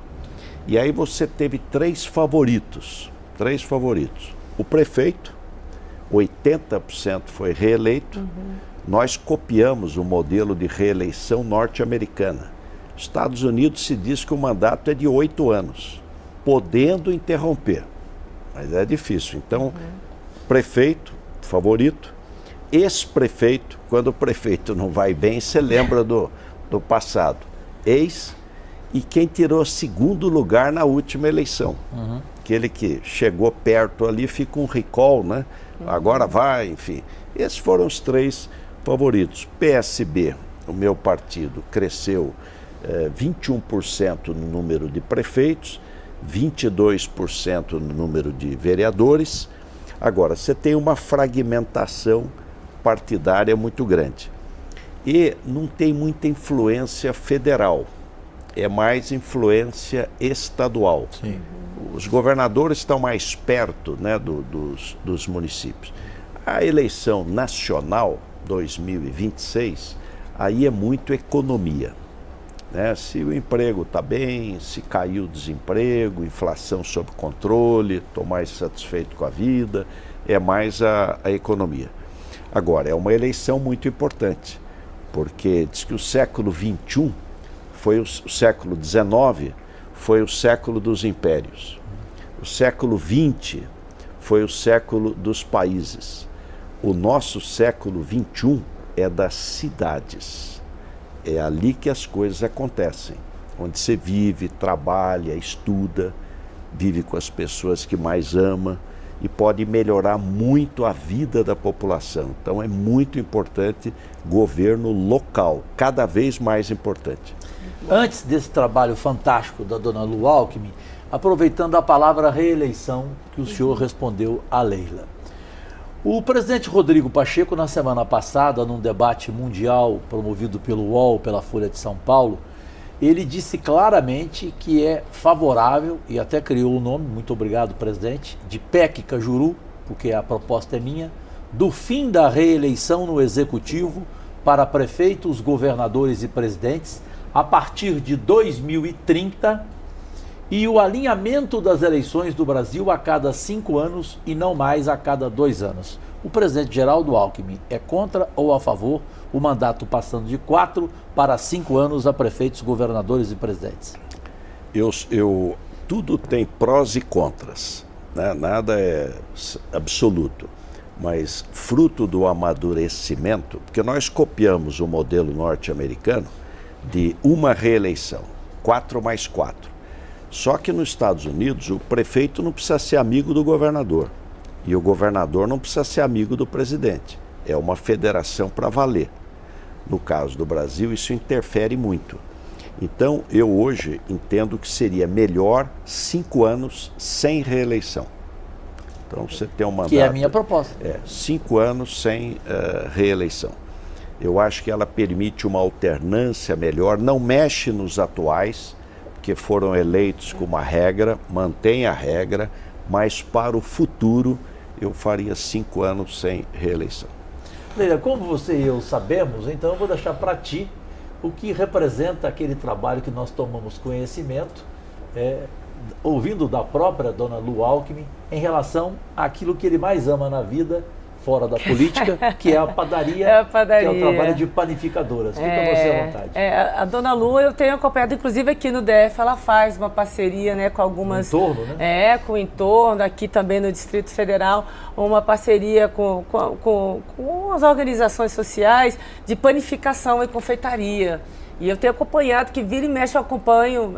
E aí você teve três favoritos. O prefeito, 80% foi reeleito. Nós copiamos o modelo de reeleição norte-americana. Nos Estados Unidos se diz que o mandato é de 8 anos, podendo interromper, mas é difícil. Então, prefeito, favorito, ex-prefeito, quando o prefeito não vai bem, você lembra do passado, ex, e quem tirou segundo lugar na última eleição. Aquele que chegou perto ali, fica um recall, né? Agora vai, enfim. Esses foram os três favoritos. PSB, o meu partido, cresceu 21% no número de prefeitos, 22% no número de vereadores. Agora, você tem uma fragmentação partidária muito grande. E não tem muita influência federal, é mais influência estadual. Sim. Os governadores estão mais perto, né, dos municípios. A eleição nacional 2026, aí é muito economia. Né? Se o emprego está bem, se caiu o desemprego, inflação sob controle, estou mais satisfeito com a vida, é mais a economia. Agora, é uma eleição muito importante, porque diz que o século XXI foi o século XIX, foi o século dos impérios. O século XX foi o século dos países. O nosso século XXI é das cidades. É ali que as coisas acontecem, onde você vive, trabalha, estuda, vive com as pessoas que mais ama e pode melhorar muito a vida da população. Então é muito importante governo local, cada vez mais importante. Antes desse trabalho fantástico da Dona Lu Alckmin, aproveitando a palavra reeleição que o senhor respondeu a Leila. O presidente Rodrigo Pacheco, na semana passada, num debate mundial promovido pelo UOL, pela Folha de São Paulo, ele disse claramente que é favorável, e até criou o nome, muito obrigado, presidente, de PEC Cajuru, porque a proposta é minha, do fim da reeleição no Executivo para prefeitos, governadores e presidentes a partir de 2030 e o alinhamento das eleições do Brasil a cada 5 anos e não mais a cada 2 anos. O presidente Geraldo Alckmin é contra ou a favor o mandato passando de 4 para 5 anos a prefeitos, governadores e presidentes? Tudo tem prós e contras, né? Nada é absoluto, mas fruto do amadurecimento, porque nós copiamos o modelo norte-americano de uma reeleição, 4 mais 4. Só que nos Estados Unidos o prefeito não precisa ser amigo do governador e o governador não precisa ser amigo do presidente. É uma federação para valer. No caso do Brasil, isso interfere muito. Então, eu hoje entendo que seria melhor 5 anos sem reeleição. Então, você tem um mandato... Que é a minha proposta. 5 anos sem reeleição. Eu acho que ela permite uma alternância melhor, não mexe nos atuais, que foram eleitos com uma regra, mantém a regra, mas para o futuro eu faria 5 anos sem reeleição. Leila, como você e eu sabemos, então eu vou deixar para ti o que representa aquele trabalho que nós tomamos conhecimento, ouvindo da própria Dona Lu Alckmin, em relação àquilo que ele mais ama na vida, fora da política, que é a padaria, É a padaria. que é o trabalho de panificadoras. Fica você à vontade. A Dona Lu eu tenho acompanhado, inclusive aqui no DF, ela faz uma parceria, né, com algumas... No entorno, né? Com o entorno, aqui também no Distrito Federal, uma parceria com as organizações sociais de panificação e confeitaria. E eu tenho acompanhado, que vira e mexe eu acompanho,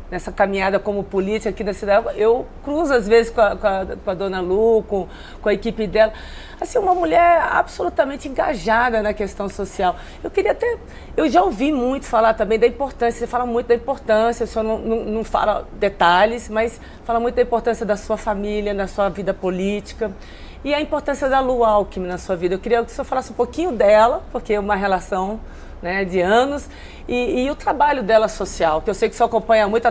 nessa caminhada como política aqui da cidade, eu cruzo às vezes com a Dona Lu, com a equipe dela. Assim, uma mulher absolutamente engajada na questão social. Eu já ouvi muito falar também da importância, você fala muito da importância, o senhor não fala detalhes, mas fala muito da importância da sua família, na sua vida política. E a importância da Lu Alckmin na sua vida. Eu queria que o senhor falasse um pouquinho dela, porque é uma relação, né, de anos, e o trabalho dela social, que eu sei que o senhor acompanha muito,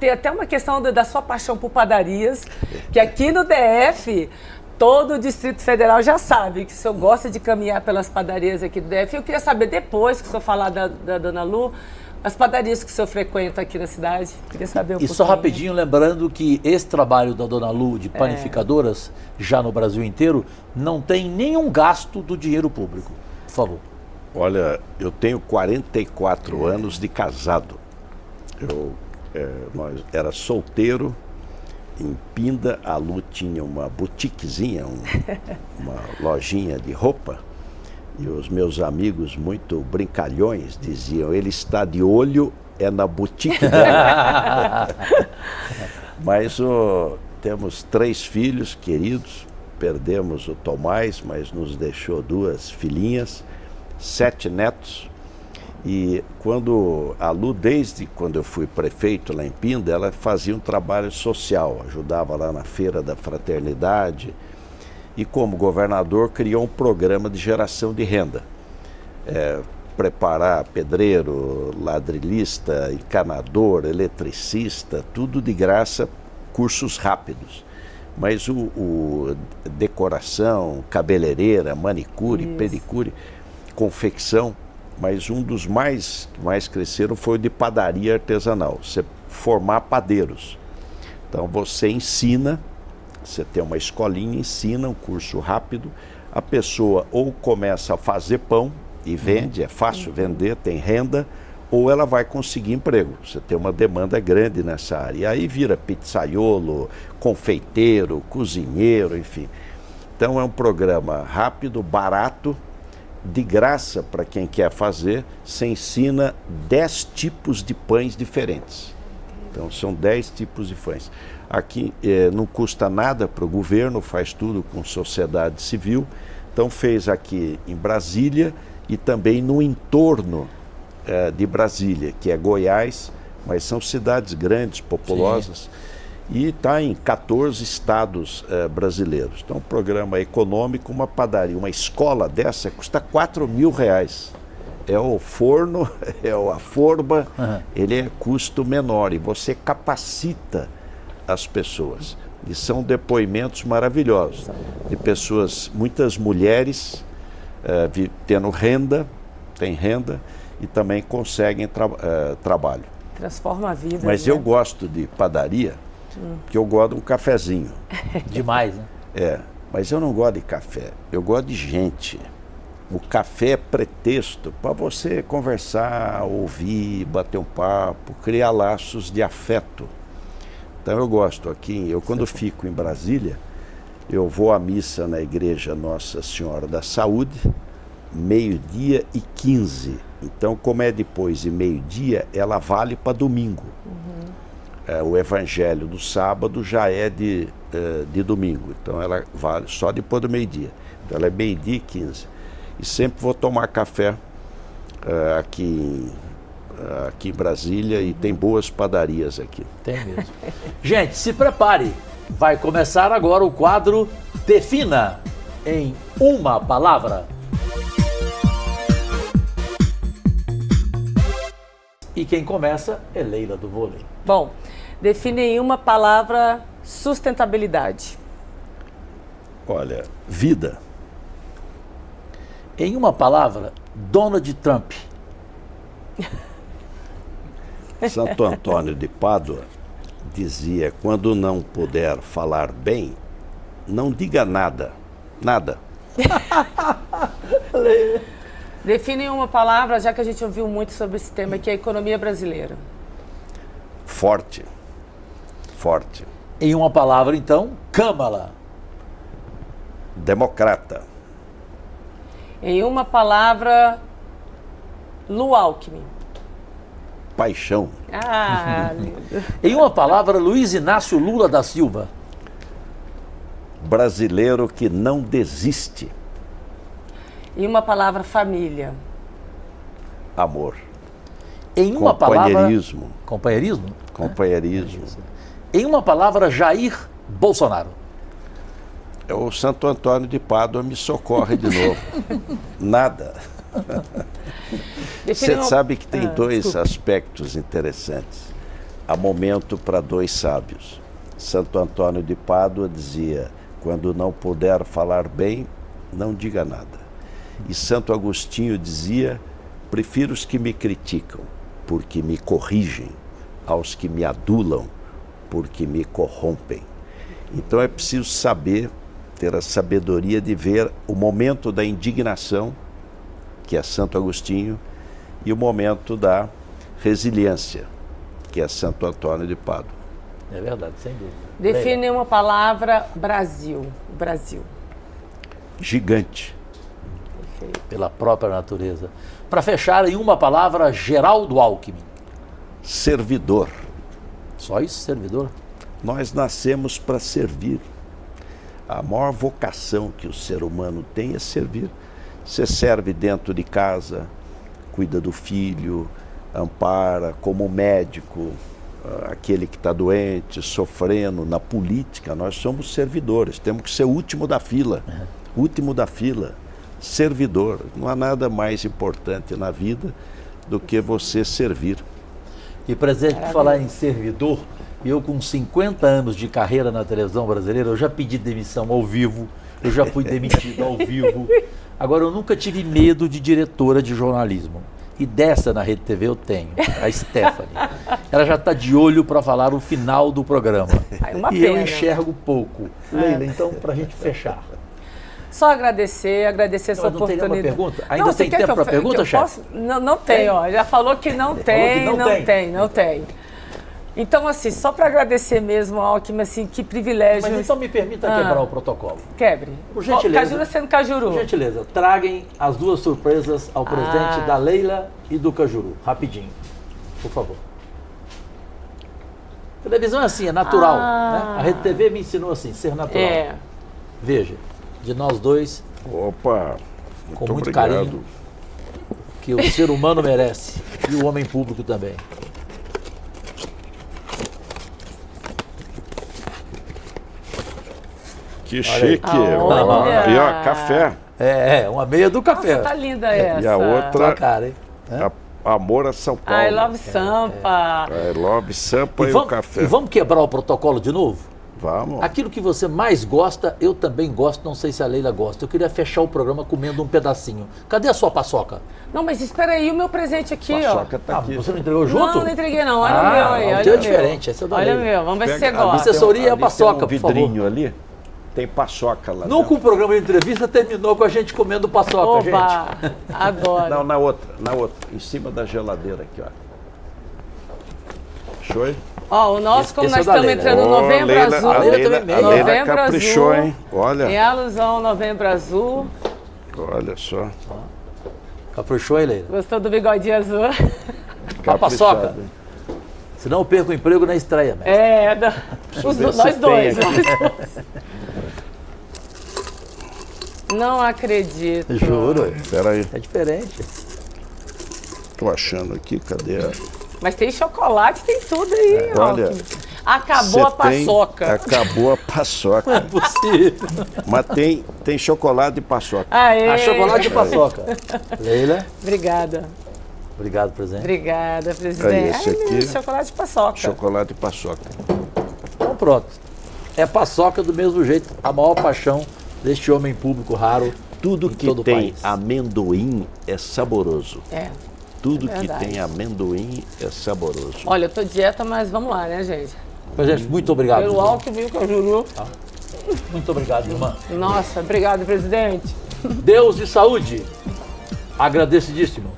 tem até uma questão da sua paixão por padarias, que aqui no DF, todo o Distrito Federal já sabe que o senhor gosta de caminhar pelas padarias aqui do DF. Eu queria saber, depois que o senhor falar da Dona Lu, as padarias que o senhor frequenta aqui na cidade. Queria saber E só rapidinho, lembrando que esse trabalho da Dona Lu de panificadoras, já no Brasil inteiro, não tem nenhum gasto do dinheiro público. Por favor. Olha, eu tenho 44 anos de casado. Nós era solteiro, em Pinda, a Lu tinha uma boutiquezinha, uma lojinha de roupa, e os meus amigos muito brincalhões diziam, ele está de olho, é na boutique dela. Mas temos 3 filhos queridos, perdemos o Tomás, mas nos deixou 2 filhinhas, 7 netos, e quando a Lu, desde quando eu fui prefeito lá em Pinda, ela fazia um trabalho social, ajudava lá na Feira da Fraternidade, e como governador criou um programa de geração de renda, preparar pedreiro, ladrilhista, encanador, eletricista, tudo de graça, cursos rápidos. Mas decoração, cabeleireira, manicure, pedicure, confecção, mas um dos mais cresceram foi o de padaria artesanal, você formar padeiros. Então você ensina, você tem uma escolinha, ensina um curso rápido, a pessoa ou começa a fazer pão e vende, é fácil vender, tem renda, ou ela vai conseguir emprego, você tem uma demanda grande nessa área. E aí vira pizzaiolo, confeiteiro, cozinheiro, enfim. Então é um programa rápido, barato, de graça para quem quer fazer. Você ensina 10 tipos de pães diferentes. Então são 10 tipos de pães. Aqui não custa nada para o governo, faz tudo com sociedade civil. Então fez aqui em Brasília e também no entorno de Brasília, que é Goiás, mas são cidades grandes, populosas. Sim. E está em 14 estados brasileiros. Então, um programa econômico, uma padaria, uma escola dessa custa R$4.000. É o forno, é a forma, ele é custo menor e você capacita as pessoas. E são depoimentos maravilhosos de pessoas, muitas mulheres tendo renda, tem renda e também conseguem trabalho. Transforma a vida. Mas né? eu gosto de padaria, porque eu gosto de um cafezinho. Demais, né? Mas eu não gosto de café, eu gosto de gente. O café é pretexto para você conversar, ouvir, bater um papo, criar laços de afeto. Então eu gosto aqui, quando fico em Brasília, eu vou à missa na igreja Nossa Senhora da Saúde, 12h15. Então, como é depois de meio-dia, ela vale para domingo. O evangelho do sábado já é de domingo, então ela vale só depois do meio-dia. Então ela é 12h15. E sempre vou tomar café aqui em Brasília e tem boas padarias aqui. Tem mesmo. Gente, se prepare. Vai começar agora o quadro Defina em uma palavra. E quem começa é Leila do Vôlei. Bom, define em uma palavra sustentabilidade. Olha, vida. Em uma palavra, Donald Trump. Santo Antônio de Pádua dizia: quando não puder falar bem, não diga nada, Nada. Define uma palavra, já que a gente ouviu muito sobre esse tema, que é a economia brasileira. Forte. Forte. Em uma palavra, então, Câmara. Democrata. Em uma palavra, Lu Alckmin. Paixão. Ah, lindo. Em uma palavra, Luiz Inácio Lula da Silva. Brasileiro que não desiste. Em uma palavra, família. Amor. Em uma palavra... Companheirismo. Companheirismo? Companheirismo. Em uma palavra, Jair Bolsonaro. O Santo Antônio de Pádua me socorre de novo. Nada. Você sabe que tem dois aspectos interessantes. Há momento para dois sábios. Santo Antônio de Pádua dizia: quando não puder falar bem, não diga nada. E Santo Agostinho dizia: prefiro os que me criticam, porque me corrigem, aos que me adulam, porque me corrompem. Então é preciso saber, ter a sabedoria de ver o momento da indignação, que é Santo Agostinho, e o momento da resiliência, que é Santo Antônio de Pádua. É verdade, sem dúvida. Define uma palavra, Brasil. Brasil. Gigante. Pela própria natureza. Para fechar, em uma palavra, Geraldo Alckmin. Servidor. Só isso, servidor? Nós nascemos para servir. A maior vocação que o ser humano tem é servir. Você serve dentro de casa, cuida do filho, ampara como médico, aquele que está doente, sofrendo. Na política, nós somos servidores, temos que ser o último da fila. Último da fila, servidor. Não há nada mais importante na vida do que você servir. E, presidente, por falar em servidor, eu com 50 anos de carreira na televisão brasileira, eu já pedi demissão ao vivo, eu já fui demitido ao vivo. Agora, eu nunca tive medo de diretora de jornalismo. E dessa na Rede TV eu tenho, a Stephanie. Ela já está de olho para falar o final do programa. Uma e pena. eu enxergo pouco. Leila, então, para a gente fechar. Só agradecer essa Não tem oportunidade. nenhuma pergunta? Ainda tem tempo para pergunta, chefe? Não tem, ó. Já falou que não tem, não tem. Então, assim, só para agradecer mesmo, Alckmin, assim, que privilégio. Mas então me permita quebrar o protocolo. Quebre. Por gentileza. Cajuru sendo Cajuru. Por gentileza, traguem as duas surpresas ao presidente da Leila e do Cajuru. Rapidinho, por favor. Televisão é assim, é natural. Né? A Rede TV me ensinou assim, ser natural. É. Veja, de nós dois, Opa, com muito carinho, que o ser humano merece e o homem público também. Que chique. Olha. E ó, café. Uma meia do café. Nossa, tá linda essa. E a outra, Tua cara, hein? Amor a São Paulo. I love Sampa. I love Sampa e o café. E vamos quebrar o protocolo de novo? Vamos. Aquilo que você mais gosta, eu também gosto, não sei se a Leila gosta. Eu queria fechar o programa comendo um pedacinho. Cadê a sua paçoca? Não, mas espera aí, o meu presente aqui, Paçoca tá aqui. Você não entregou junto? Não entregui não, olha o meu aí. O Olha teu é meu. diferente, esse é o da Olha o Leila. meu, vamos ver se você Ali gosta. tem Assessoria e a ali paçoca, tem um por favor. vidrinho ali. Tem paçoca lá Não dentro. com o programa de entrevista terminou com a gente comendo paçoca, gente. Oba, adoro. Não, na outra. Em cima da geladeira aqui, ó. Show, hein? Ó, o nosso, como esse nós é o da estamos Leila. entrando no Novembro Leila, Azul. a Leila Novembro caprichou, Azul. hein? Olha. Em alusão ao Novembro Azul. Olha só. Caprichou aí, Leila? Gostou do bigodinho azul? A paçoca? Caprichado. Senão eu perco o emprego na estreia, mestre. Nós dois. tem Não acredito. Juro. Espera aí. É diferente. Tô achando aqui, cadê a... Mas tem chocolate, tem tudo aí. olha, Alckmin. Acabou a paçoca. Acabou a paçoca. É possível. Mas tem chocolate e paçoca. Aê. A chocolate e paçoca. Leila, Obrigada. obrigado, presidente. Obrigada, presidente. Aí, esse aqui- menino, chocolate e paçoca. Chocolate e paçoca. Então pronto. É paçoca do mesmo jeito, a maior paixão deste homem público raro. Tudo em que todo o tem país. amendoim é saboroso. É. Tudo É que verdade. tem amendoim é saboroso. Olha, eu tô dieta, mas vamos lá, né, gente? Presidente, muito obrigado. Pelo Alckmin, Cajuru. Muito obrigado, irmã. Nossa, obrigado, presidente. Deus e saúde. Agradecidíssimo.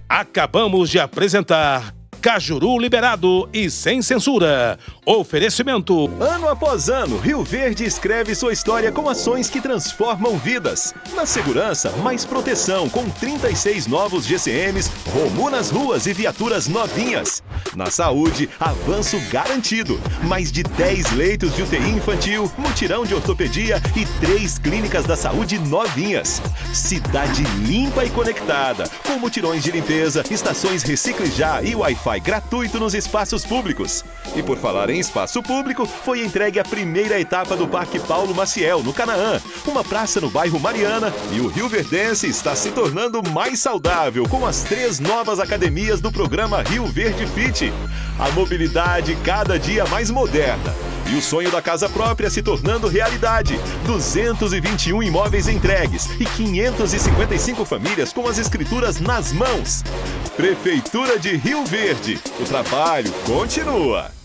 Acabamos de apresentar Cajuru Liberado e Sem Censura. Oferecimento. Ano após ano, Rio Verde escreve sua história com ações que transformam vidas. Na segurança, mais proteção, com 36 novos GCMs, Romu nas ruas e viaturas novinhas. Na saúde, avanço garantido. Mais de 10 leitos de UTI infantil, mutirão de ortopedia e 3 clínicas da saúde novinhas. Cidade limpa e conectada, com mutirões de limpeza, estações Recicle Já e Wi-Fi gratuito nos espaços públicos. E por falar em espaço público, foi entregue a primeira etapa do Parque Paulo Maciel, no Canaã, uma praça no bairro Mariana, e o rioverdense está se tornando mais saudável com as 3 novas academias do programa Rio Verde Fit. A mobilidade cada dia mais moderna. E o sonho da casa própria se tornando realidade. 221 imóveis entregues e 555 famílias com as escrituras nas mãos. Prefeitura de Rio Verde. O trabalho continua.